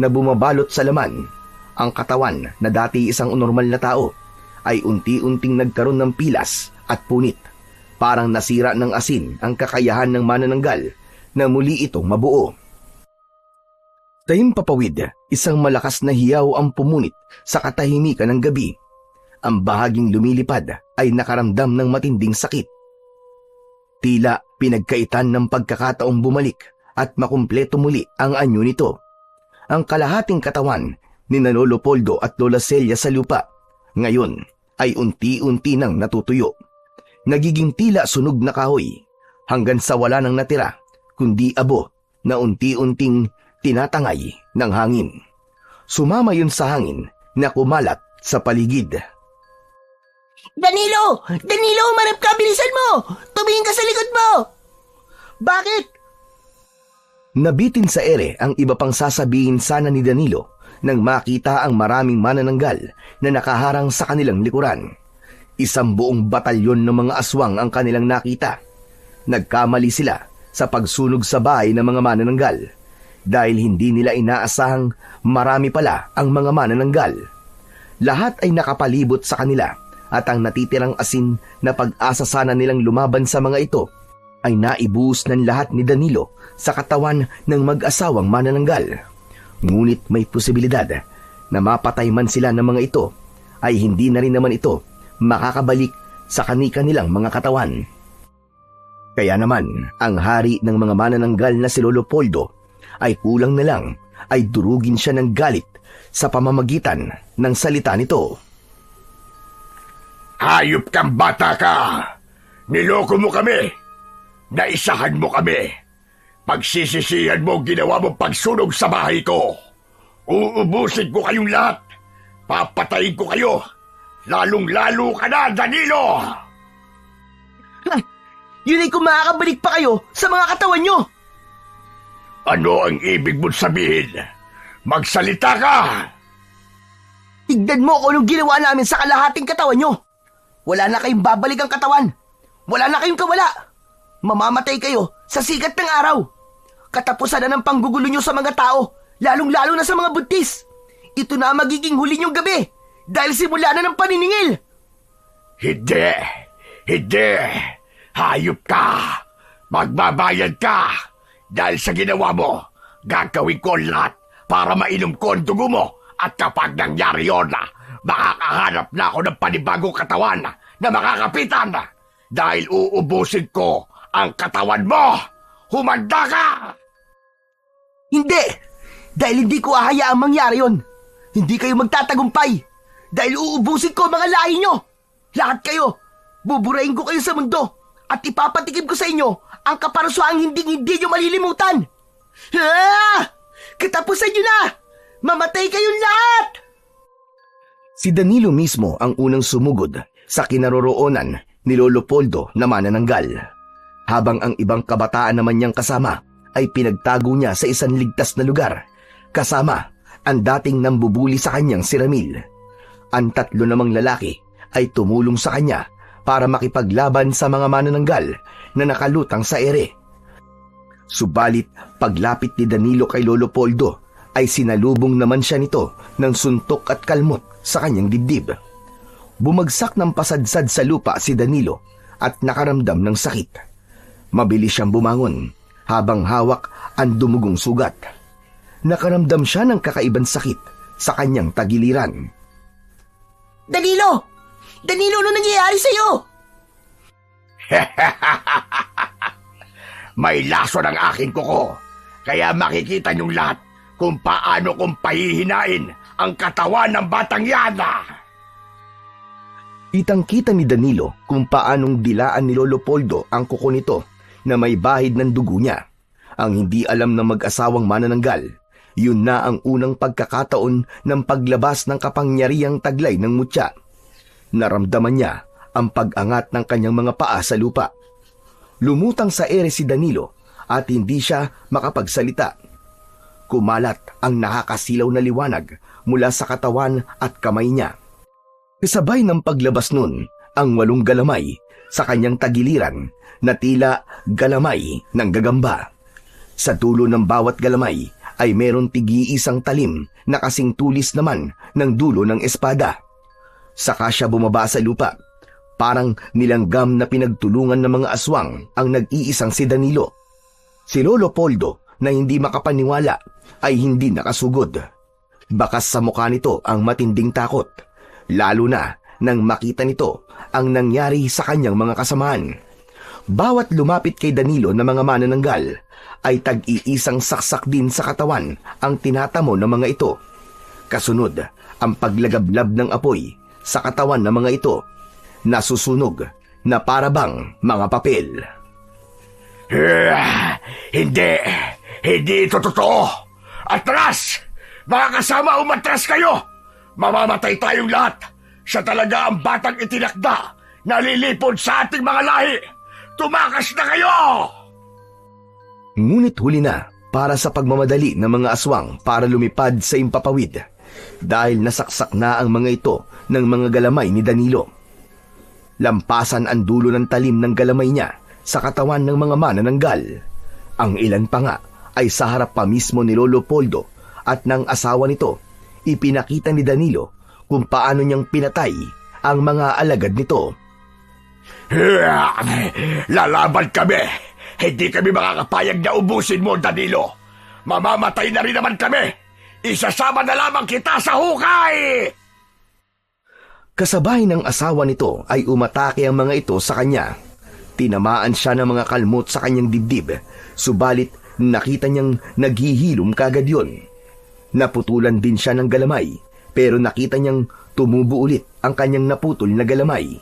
na bumabalot sa laman. Ang katawan na dati isang normal na tao ay unti-unting nagkaroon ng pilas at punit. Parang nasira ng asin ang kakayahan ng manananggal na muli itong mabuo. Sa himpapawid, isang malakas na hiyaw ang pumunit sa katahimikan ng gabi. Ang bahaging lumilipad ay nakaramdam ng matinding sakit. Tila pinagkaitan ng pagkakataong bumalik at makumpleto muli ang anyo nito. Ang kalahating katawan ni Lolo Poldo at Lola Celia sa lupa ngayon ay unti-unti nang natutuyo. Nagiging tila sunog na kahoy hanggang sa wala nang natira kundi abo na unti-unting tinatangay ng hangin. Sumama yun sa hangin na kumalat sa paligid. Danilo! Danilo, umarap ka! Bilisan mo! Tumingin ka sa likod mo! Bakit? Nabitin sa ere ang iba pang sasabihin sana ni Danilo nang makita ang maraming manananggal na nakaharang sa kanilang likuran. Isang buong batalyon ng mga aswang ang kanilang nakita. Nagkamali sila sa pagsunog sa bahay ng mga manananggal dahil hindi nila inaasahang marami pala ang mga manananggal. Lahat ay nakapalibot sa kanila at ang natitirang asin na pag-asa sana nilang lumaban sa mga ito ay naibuhos ng lahat ni Danilo sa katawan ng mag-asawang manananggal. Ngunit may posibilidad na mapatay man sila ng mga ito ay hindi na rin naman ito makakabalik sa kani-kanilang mga katawan. Kaya naman ang hari ng mga manananggal na si Lolo Poldo ay kulang na lang ay durugin siya ng galit sa pamamagitan ng salita nito. Hayop kang bata ka! Niloko mo kami! Naisahan mo kami! Pagsisisihan mo ginawa mo pagsunog sa bahay ko! Uubusin ko kayong lahat! Papatayin ko kayo! Lalong-lalo ka na, Danilo! Yun ay kung makakabalik pa kayo sa mga katawan nyo! Ano ang ibig mong sabihin? Magsalita ka! Tignan mo kung anong ginawa namin sa kalahating katawan nyo. Wala na kayong babalik ang katawan. Wala na kayong kawala. Mamamatay kayo sa sikat ng araw. Katapusan na ng panggugulo nyo sa mga tao, lalong-lalo na sa mga buntis. Ito na ang magiging huli nyong gabi dahil simula na ng paniningil. Hindi! Hindi! Hayop ka! Magbabayad ka! Dahil sa ginawa mo, gagawin ko lahat para mainom ko ang dugo mo. At kapag nangyari yun, makakahanap na ako ng panibagong katawan na makakapitan. Dahil uubusin ko ang katawan mo! Humanda ka! Hindi! Dahil hindi ko hahayaang mangyari yon. Hindi kayo magtatagumpay. Dahil uubusin ko ang mga lahi nyo. Lahat kayo. Buburahin ko kayo sa mundo. At ipapatikim ko sa inyo ang kaparusahang hindi nyo malilimutan. Katapusan nyo na! Mamatay kayong lahat! Si Danilo mismo ang unang sumugod sa kinaroroonan ni Lolo Poldo na manananggal, habang ang ibang kabataan naman niyang kasama ay pinagtago niya sa isang ligtas na lugar, kasama ang dating nambubuli sa kanyang si Ramil. Ang tatlo namang lalaki ay tumulong sa kanya para makipaglaban sa mga manananggal na nakalutang sa ere. Subalit paglapit ni Danilo kay Lolo Poldo ay sinalubong naman siya nito ng suntok at kalmot sa kanyang dibdib. Bumagsak ng pasadsad sa lupa si Danilo at nakaramdam ng sakit. Mabilis siyang bumangon habang hawak ang dumugong sugat. Nakaramdam siya ng kakaibang sakit sa kanyang tagiliran. Danilo! Danilo, ano nangyayari sa'yo? May laso ng aking kuko, kaya makikita niyong lahat kung paano kong pahihinain ang katawan ng batang yana. Kitang-kita ni Danilo kung paanong dilaan ni Lolo Poldo ang kuko nito na may bahid ng dugo niya. Ang hindi alam ng mag-asawang manananggal, yun na ang unang pagkakataon ng paglabas ng kapangyarihang taglay ng mutya. Naramdaman niya ang pag-angat ng kanyang mga paa sa lupa. Lumutang sa ere si Danilo at hindi siya makapagsalita. Kumalat ang nakakasilaw na liwanag mula sa katawan at kamay niya. Kasabay ng paglabas nun, ang 8 galamay sa kanyang tagiliran na tila galamay ng gagamba. Sa dulo ng bawat galamay ay meron tig-iisang talim na kasing tulis naman ng dulo ng espada. Saka siya bumaba sa lupa. Parang nilanggam na pinagtulungan ng mga aswang ang nag-iisang si Danilo. Si Lolo Poldo na hindi makapaniwala ay hindi nakasugod. Bakas sa mukha nito ang matinding takot, lalo na nang makita nito ang nangyari sa kanyang mga kasamaan. Bawat lumapit kay Danilo na mga manananggal ay tag-iisang saksak din sa katawan ang tinatamo ng mga ito. Kasunod ang paglagablab ng apoy sa katawan ng mga ito, nasusunog na parabang mga papel. Hindi ito totoo. Atras! Mga kasama, umatras kayo! Mamamatay tayong lahat. Siya talaga ang batang itinakda na lilipod sa ating mga lahi. Tumakas na kayo! Ngunit huli na para sa pagmamadali ng mga aswang para lumipad sa impapawid dahil nasaksak na ang mga ito ng mga galamay ni Danilo. Lampasan ang dulo ng talim ng galamay niya sa katawan ng mga manananggal. Ang ilan pa nga ay sa harap pa mismo ni Lolo Poldo at ng asawa nito. Ipinakita ni Danilo kung paano niyang pinatay ang mga alagad nito. Lalaban kami! Hindi kami makakapayag na ubusin mo, Danilo. Mamamatay na rin naman kami. Isasama na lamang kita sa hukay! Kasabay ng asawa nito ay umatake ang mga ito sa kanya. Tinamaan siya ng mga kalmot sa kanyang dibdib, subalit nakita niyang naghihilom kagad yun. Naputulan din siya ng galamay, pero nakita niyang tumubo ulit ang kanyang naputol na galamay.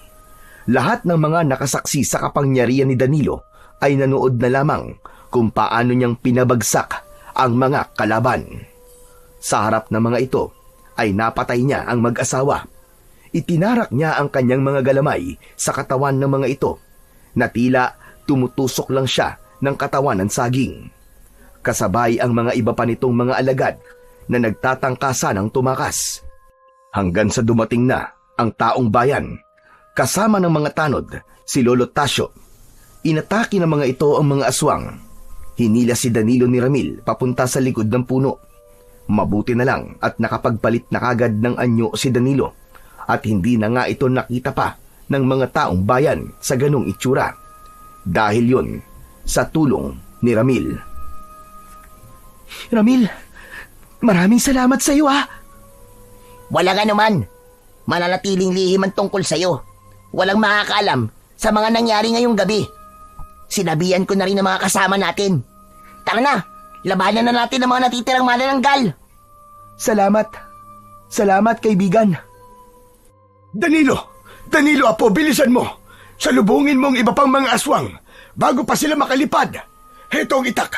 Lahat ng mga nakasaksi sa kapangyarihan ni Danilo ay nanood na lamang kung paano niyang pinabagsak ang mga kalaban. Sa harap ng mga ito ay napatay niya ang mag-asawa. Itinarak niya ang kanyang mga galamay sa katawan ng mga ito na tila tumutusok lang siya ng katawan ng saging. Kasabay ang mga iba pa nitong mga alagad na nagtatangkasa ng tumakas. hanggang sa dumating na ang taong bayan. Kasama ng mga tanod, si Lolo Tasyo. Inatake ng mga ito ang mga aswang. Hinila si Danilo ni Ramil papunta sa likod ng puno. Mabuti na lang at nakapagpalit na kagad ng anyo si Danilo at hindi na nga ito nakita pa ng mga taong bayan sa ganong itsura. Dahil yun sa tulong ni Ramil. Ramil, maraming salamat sa iyo, ha? Walang anuman. Mananatiling lihim ang tungkol sa'yo. Walang makakaalam sa mga nangyari ngayong gabi. Sinabihan ko na rin ang mga kasama natin. Tara na, labanan na natin ang mga natitirang manananggal. Salamat. Salamat, kaibigan. Danilo! Danilo, apo, bilisan mo! Salubungin mo ang iba pang mga aswang bago pa sila makalipad. Heto ang itak.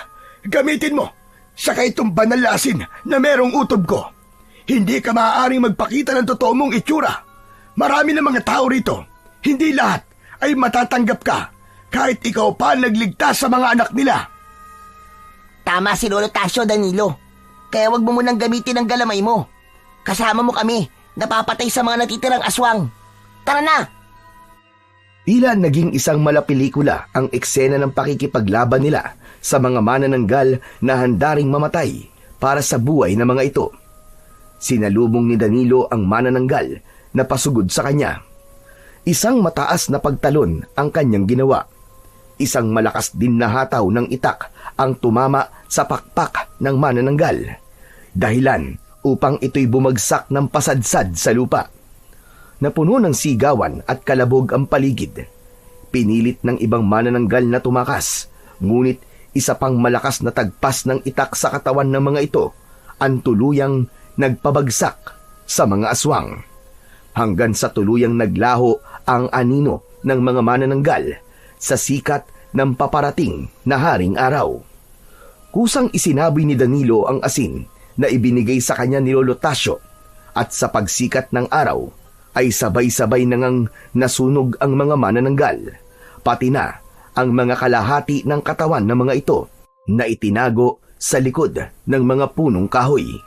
Gamitin mo. Saka itong banal na asin na merong utob ko. Hindi ka maaaring magpakita ng totoo mong itsura. Marami na mga tao rito. Hindi lahat ay matatanggap ka kahit ikaw pa nagligtas sa mga anak nila. Tama si Lolo Tasyo, Danilo. Kaya wag mo munang gamitin ang galamay mo. Kasama mo kami, napapatay sa mga natitirang aswang. Tara na! Tila naging isang malapelikula ang eksena ng pakikipaglaban nila sa mga manananggal na handaring mamatay para sa buhay ng mga ito. Sinalubong ni Danilo ang manananggal na pasugod sa kanya. Isang mataas na pagtalon ang kanyang ginawa. Isang malakas din na hataw ng itak ang tumama sa pakpak ng manananggal. Dahilan upang ito'y bumagsak ng pasadsad sa lupa. Napuno ng sigawan at kalabog ang paligid. Pinilit ng ibang manananggal na tumakas, ngunit isa pang malakas na tagpas ng itak sa katawan ng mga ito ang tuluyang nagpabagsak sa mga aswang. Hanggang sa tuluyang naglaho ang anino ng mga manananggal sa sikat ng paparating na haring araw. Kusang isinabi ni Danilo ang asin na ibinigay sa kanya ni Lolo Tasyo at sa pagsikat ng araw ay sabay-sabay nangang nasunog ang mga manananggal, pati na ang mga kalahati ng katawan ng mga ito na itinago sa likod ng mga punong kahoy.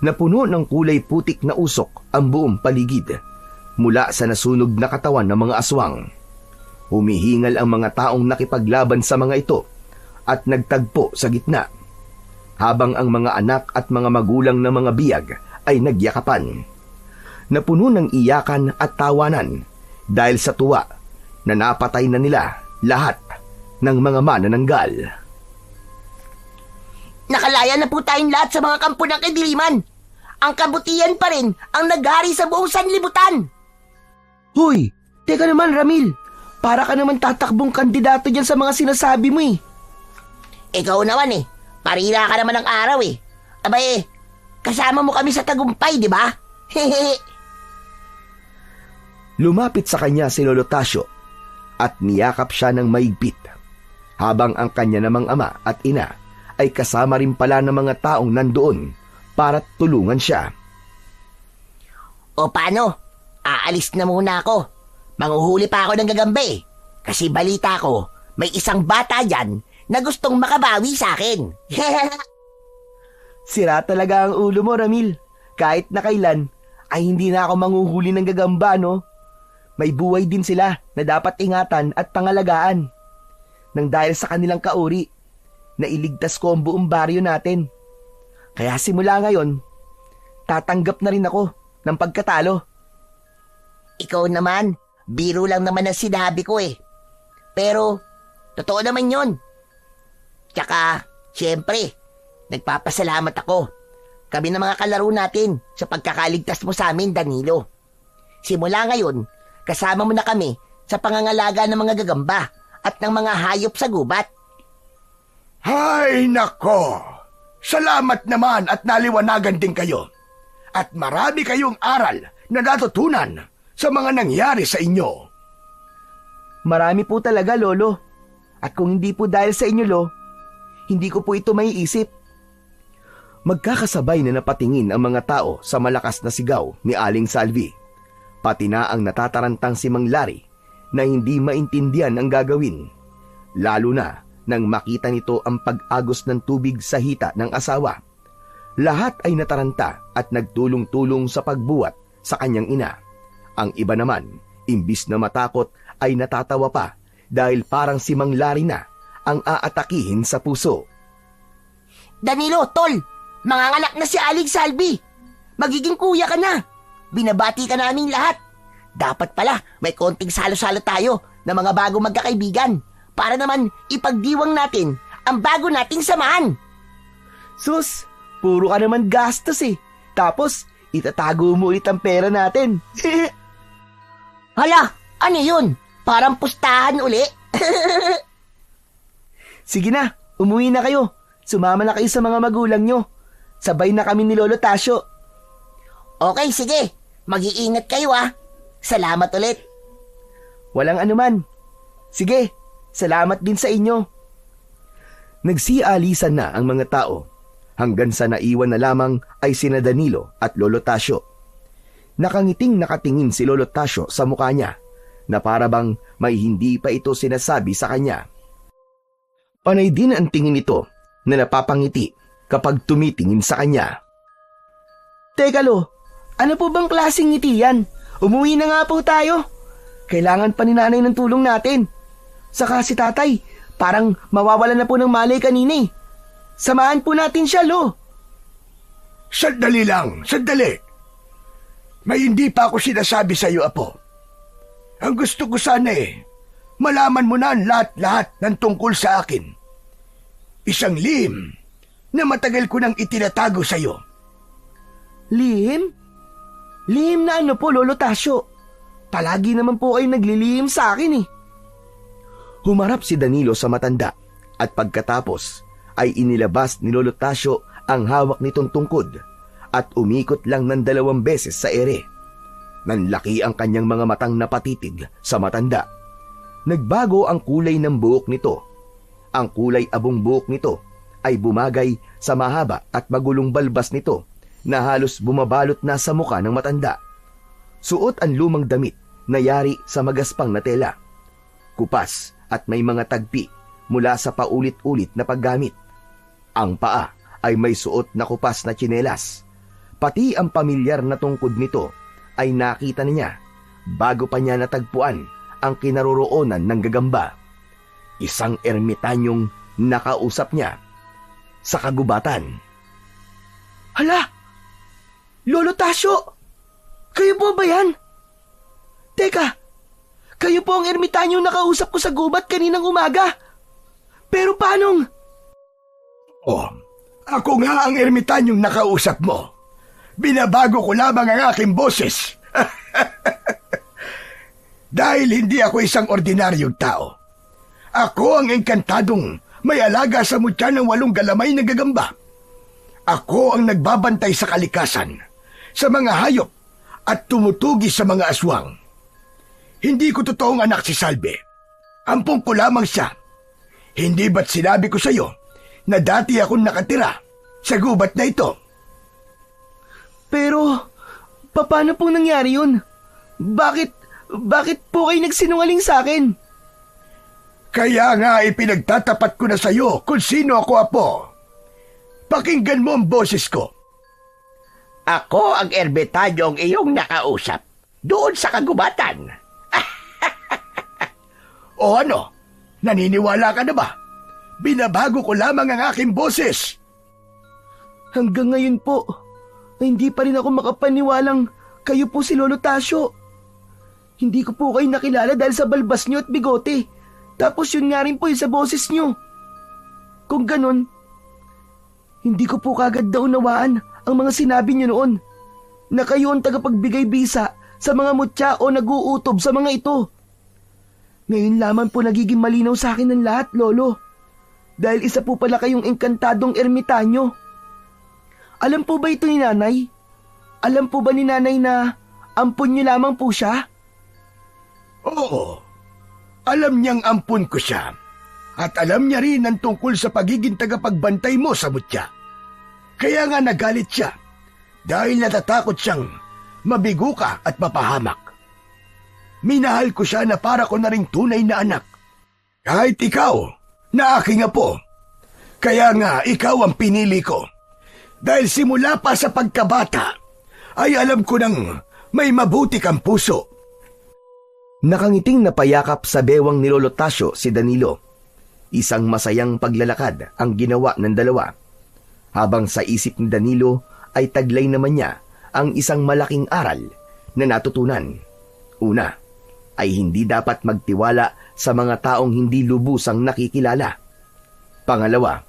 Napuno ng kulay putik na usok ang buong paligid mula sa nasunog na katawan ng mga aswang. Humihingal ang mga taong nakipaglaban sa mga ito at nagtagpo sa gitna, habang ang mga anak at mga magulang ng mga biyag ay nagyakapan. Napuno ng iyakan at tawanan dahil sa tuwa na napatay na nila lahat ng mga manananggal. Nakalaya na po tayong lahat sa mga kampo ng kadiliman. Ang kabutihan pa rin ang naghari sa buong sanlibutan. Hoy, teka naman, Ramil. Para ka naman tatakbong kandidato dyan sa mga sinasabi mo, eh. Ikaw naman, parira ka naman ng araw, eh. Abay, kasama mo kami sa tagumpay, di ba? Hehehe. Lumapit sa kanya si Lolo Tasyo at niyakap siya ng maigpit, habang ang kanya namang ama at ina ay kasama rin pala ng mga taong nandoon para tulungan siya. O paano? Aalis na muna ako. Manguhuli pa ako ng gagambe. Kasi balita ko, may isang bata dyan na gustong makabawi sa akin. Sira talaga ang ulo mo, Ramil. Kahit na kailan, ay hindi na ako manguhuli ng gagamba, no? May buhay din sila na dapat ingatan at pangalagaan. Nang dahil sa kanilang kauri, nailigtas ko ang buong baryo natin. Kaya simula ngayon, tatanggap na rin ako ng pagkatalo. Ikaw naman, biro lang naman ang sinabi ko, eh. Pero, totoo naman yon. Tsaka, syempre, nagpapasalamat ako. Kami ng mga kalaro natin sa pagkakaligtas mo sa amin, Danilo. Simula ngayon, kasama mo na kami sa pangangalaga ng mga gagamba at ng mga hayop sa gubat. Hay nako! Salamat naman at naliwanagan din kayo. At marami kayong aral na natutunan sa mga nangyari sa inyo. Marami po talaga, Lolo. At kung hindi po dahil sa inyo, Lo, hindi ko po ito maiisip. Magkakasabay na napatingin ang mga tao sa malakas na sigaw ni Aling Salvi. Pati na ang natatarantang si Mang Larry na hindi maintindihan ang gagawin. Lalo na nang makita nito ang pag-agos ng tubig sa hita ng asawa. Lahat ay nataranta at nagtulong-tulong sa pagbuwat sa kanyang ina. Ang iba naman, imbis na matakot ay natatawa pa dahil parang si Mang Larry na ang aatakihin sa puso. Danilo, tol, manganganak na si Aling Salvi. Magiging kuya ka na. Binabati ka naming lahat. Dapat pala may konting salo-salo tayo na mga bago magkakaibigan para naman ipagdiwang natin ang bago nating samahan. Sus, puro ka naman gastos eh. Tapos, itatago mo ulit ang pera natin. Hala, ano yun? Parang pustahan uli. Sige na, umuwi na kayo. Sumama na kayo sa mga magulang nyo. Sabay na kami ni Lolo Tasyo. Okay, sige. Mag-iingat kayo ah. Salamat ulit. Walang anuman. Sige, salamat din sa inyo. Nagsialisan na ang mga tao hanggang sa naiwan na lamang ay sina Danilo at Lolo Tasyo. Nakangiting nakatingin si Lolo Tasyo sa mukha niya na para bang may hindi pa ito sinasabi sa kanya. Panay din ang tingin nito na napapangiti kapag tumitingin sa kanya. Teka Lo, ano po bang klaseng ngiti yan? Umuwi na nga po tayo. Kailangan pa ni nanay ng tulong natin. Saka si tatay, parang mawawala na po ng malay kanina eh. Samahan po natin siya, Lo. Sandali lang, sandali. May hindi pa ako sinasabi sa iyo, Apo. Ang gusto ko sana malaman mo na ang lahat-lahat ng tungkol sa akin. Isang lihim na matagal ko nang itinatago sa iyo. Lihim? Lihim na ano po, Lolo Tasyo? Palagi naman po kayo naglilihim sa akin eh. Humarap si Danilo sa matanda at pagkatapos ay inilabas ni Lolo Tasyo ang hawak nitong tungkod at umikot lang ng 2 beses sa ere. Nanlaki ang kanyang mga matang napatitig sa matanda. Nagbago ang kulay ng buhok nito. Ang kulay abong buhok nito ay bumagay sa mahaba at magulong balbas nito na halos bumabalot na sa muka ng matanda. Suot ang lumang damit na yari sa magaspang na tela. Kupas at may mga tagpi mula sa paulit-ulit na paggamit. Ang paa ay may suot na kupas na tsinelas. Pati ang pamilyar na tungkod nito ay nakita niya bago pa niya natagpuan ang kinaroroonan ng gagamba. Isang ermitanyong nakausap niya sa kagubatan. Hala! Lolo Tasyo! Kayo po ba yan? Teka, kayo po ang ermitanyong nakausap ko sa gubat kaninang umaga. Pero paanong? Oh, ako nga ang ermitanyong nakausap mo. Binabago ko lamang ang aking boses. Dahil hindi ako isang ordinaryong tao. Ako ang engkantadong may alaga sa mutya ng 8 galamay na gagamba. Ako ang nagbabantay sa kalikasan, sa mga hayop at tumutugi sa mga aswang. Hindi ko totoong anak si Salve. Ampong ko lamang siya. Hindi ba't sinabi ko sa iyo na dati akong nakatira sa gubat na ito? Pero, paano pong nangyari yun? Bakit po kayo nagsinungaling sa akin? Kaya nga ipinagtatapat ko na sa iyo kung sino ako, Apo. Pakinggan mo ang boses ko. Ako ang erbetanyong iyong nakausap doon sa kagubatan. O ano? Naniniwala ka na ba? Binabago ko lamang ang aking boses. Hanggang ngayon po, ay hindi pa rin ako makapaniwalang kayo po si Lolo Tasyo. Hindi ko po kayo nakilala dahil sa balbas nyo at bigote. Tapos yun nga rin po yung sa boses nyo. Kung ganun, hindi ko po kagad naunawaan ang mga sinabi nyo noon na kayo ang tagapagbigay bisa sa mga mutya o nag-uutob sa mga ito. Ngayon lamang po nagiging malinaw sa akin ang lahat, Lolo. Dahil isa po pala kayong engkantadong ermitanyo. Alam po ba ito ni Nanay? Alam po ba ni Nanay na ampun nyo lamang po siya? Oo. Alam niyang ampun ko siya. At alam niya rin ang tungkol sa pagiging tagapagbantay mo sa mutya. Kaya nga nagalit siya dahil natatakot siyang mabigo ka at mapahamak. Minahal ko siya na para ko na ring tunay na anak. Kahit ikaw na aking apo. Kaya nga ikaw ang pinili ko. Dahil simula pa sa pagkabata ay alam ko nang May mabuti kang puso. Nakangiting napayakap sa bewang ni Lolo Tasio si Danilo. Isang masayang paglalakad ang ginawa ng dalawa. Habang sa isip ni Danilo ay taglay naman niya ang isang malaking aral na natutunan. Una, ay hindi dapat magtiwala sa mga taong hindi lubusang nakikilala. Pangalawa,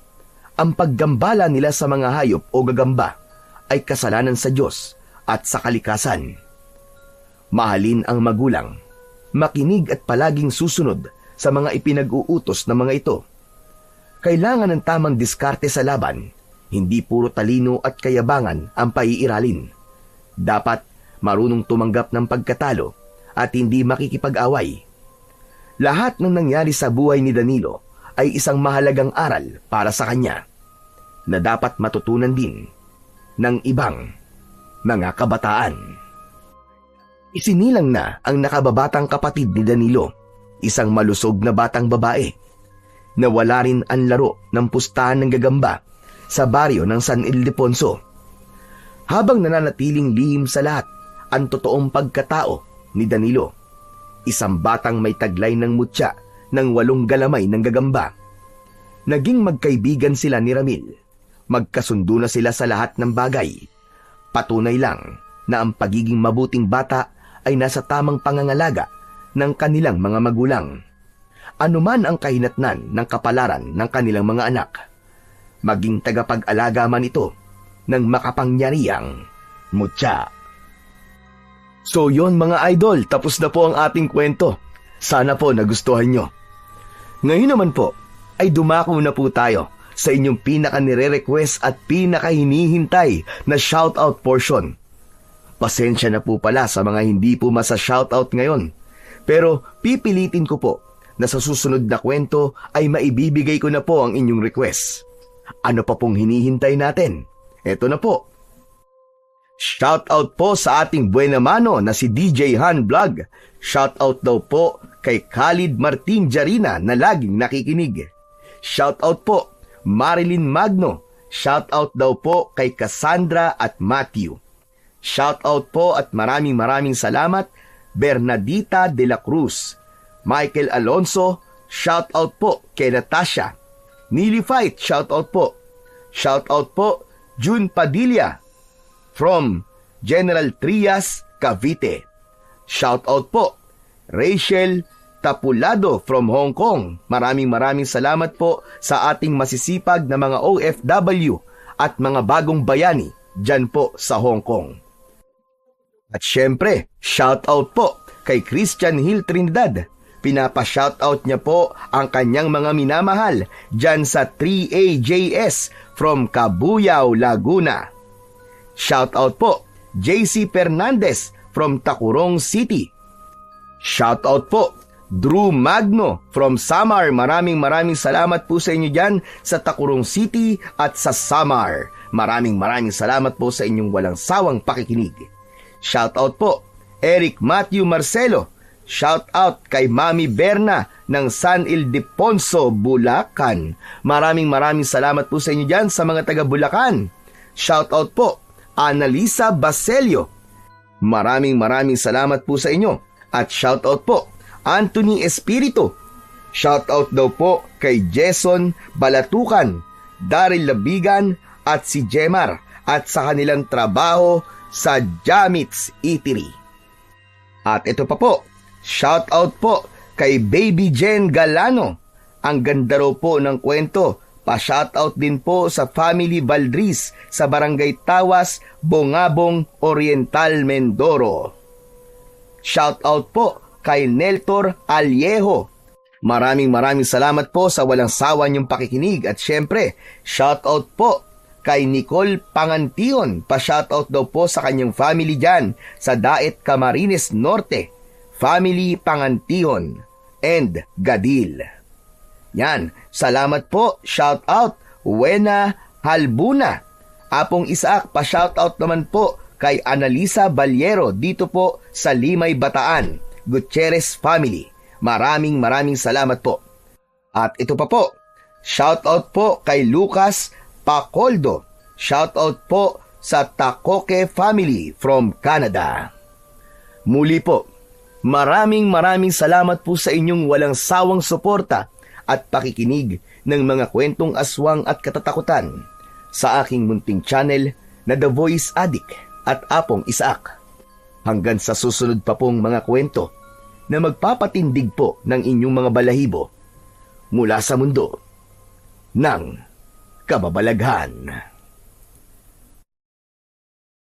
ang paggambala nila sa mga hayop o gagamba ay kasalanan sa Diyos at sa kalikasan. Mahalin ang magulang, makinig at palaging susunod sa mga ipinag-uutos ng mga ito. Kailangan ng tamang diskarte sa laban, hindi puro talino at kayabangan ang paiiralin. Dapat marunong tumanggap ng pagkatalo at hindi makikipag-away. Lahat ng nangyari sa buhay ni Danilo ay isang mahalagang aral para sa kanya na dapat matutunan din ng ibang mga kabataan. Isinilang na ang nakababatang kapatid ni Danilo, isang malusog na batang babae. Nawala rin ang laro ng pustahan ng gagamba sa baryo ng San Ildefonso. Habang nananatiling lihim sa lahat ang totoong pagkatao ni Danilo, isang batang may taglay ng mutya ng 8 galamay ng gagamba. Naging magkaibigan sila ni Ramil. Magkasundo na sila sa lahat ng bagay. Patunay lang na ang pagiging mabuting bata ay nasa tamang pangangalaga ng kanilang mga magulang. Anuman ang kahinatnan ng kapalaran ng kanilang mga anak, maging tagapag-alaga man ito ng makapangyarihang mutya. So yon mga idol, tapos na po ang ating kwento. Sana po nagustuhan nyo. Ngayon naman po, ay dumako na po tayo sa inyong pinaka-nire-request at pinaka-hinihintay na shoutout portion. Pasensya na po pala sa mga hindi po masa-shoutout ngayon. Pero pipilitin ko po na sa susunod na kwento ay maibibigay ko na po ang inyong request. Ano pa pong hinihintay natin? Eto na po. Shoutout po sa ating buena mano na si DJ Han Vlog. Shoutout daw po kay Khalid Martin Jarina na laging nakikinig. Shoutout po Marilyn Magno. Shoutout daw po kay Cassandra at Matthew. Shoutout po at maraming salamat Bernadita de la Cruz. Michael Alonso, shoutout po kay Natasha. Nili Fight, shoutout po. Shoutout po June Padilla from General Trias, Cavite. Shoutout po Rachel Tapulado from Hong Kong. Maraming salamat po sa ating masisipag na mga OFW at mga bagong bayani dyan po sa Hong Kong. At syempre, shoutout po kay Christian Hill Trinidad. Pinapa-shoutout niya po ang kanyang mga minamahal dyan sa 3AJS from Cabuyao, Laguna. Shoutout po JC Fernandez from Tacurong City. Shoutout po Drew Magno from Samar. Maraming salamat po sa inyo dyan sa Tacurong City at sa Samar. Maraming salamat po sa inyong walang sawang pakikinig. Shoutout po Eric Matthew Marcelo. Shoutout kay Mami Berna ng San Ildefonso, Bulacan. Maraming salamat po sa inyo dyan sa mga taga Bulacan. Shoutout po Annalisa Baselio. Maraming salamat po sa inyo. At shoutout po Anthony Espiritu. Shoutout daw po kay Jason Balatukan, Daryl Labigan at si Jemar at sa kanilang trabaho sa Jamit's Eatery. At ito pa po, shoutout po kay Baby Jen Galano. Ang ganda raw po ng kwento. Pa-shoutout din po sa Family Valdriz sa Barangay Tawas, Bongabong, Oriental, Mindoro. Shoutout po kay Neltor Aliejo. Maraming salamat po sa walang sawa niyong pakikinig. At syempre, shoutout po kay Nicole Pangantion. Pa-shoutout daw po sa kanyang family dyan sa Daet Camarines Norte, Family Pangantion and Gadil. Yan, salamat po, shoutout Wena Halbuna. Apong Isaak, pa-shoutout naman po kay Annalisa Baliero dito po sa Limay, Bataan, Gutierrez family. Maraming salamat po. At ito pa po, shoutout po kay Lucas Pacoldo. Shoutout po sa Takoke family from Canada. Muli po, maraming salamat po sa inyong walang sawang suporta at pakikinig ng mga kwentong aswang at katatakutan sa aking munting channel na The Voice Addict at Apong Isaac. Hanggang sa susunod pa pong mga kwento na magpapatindig po ng inyong mga balahibo mula sa mundo ng kababalaghan.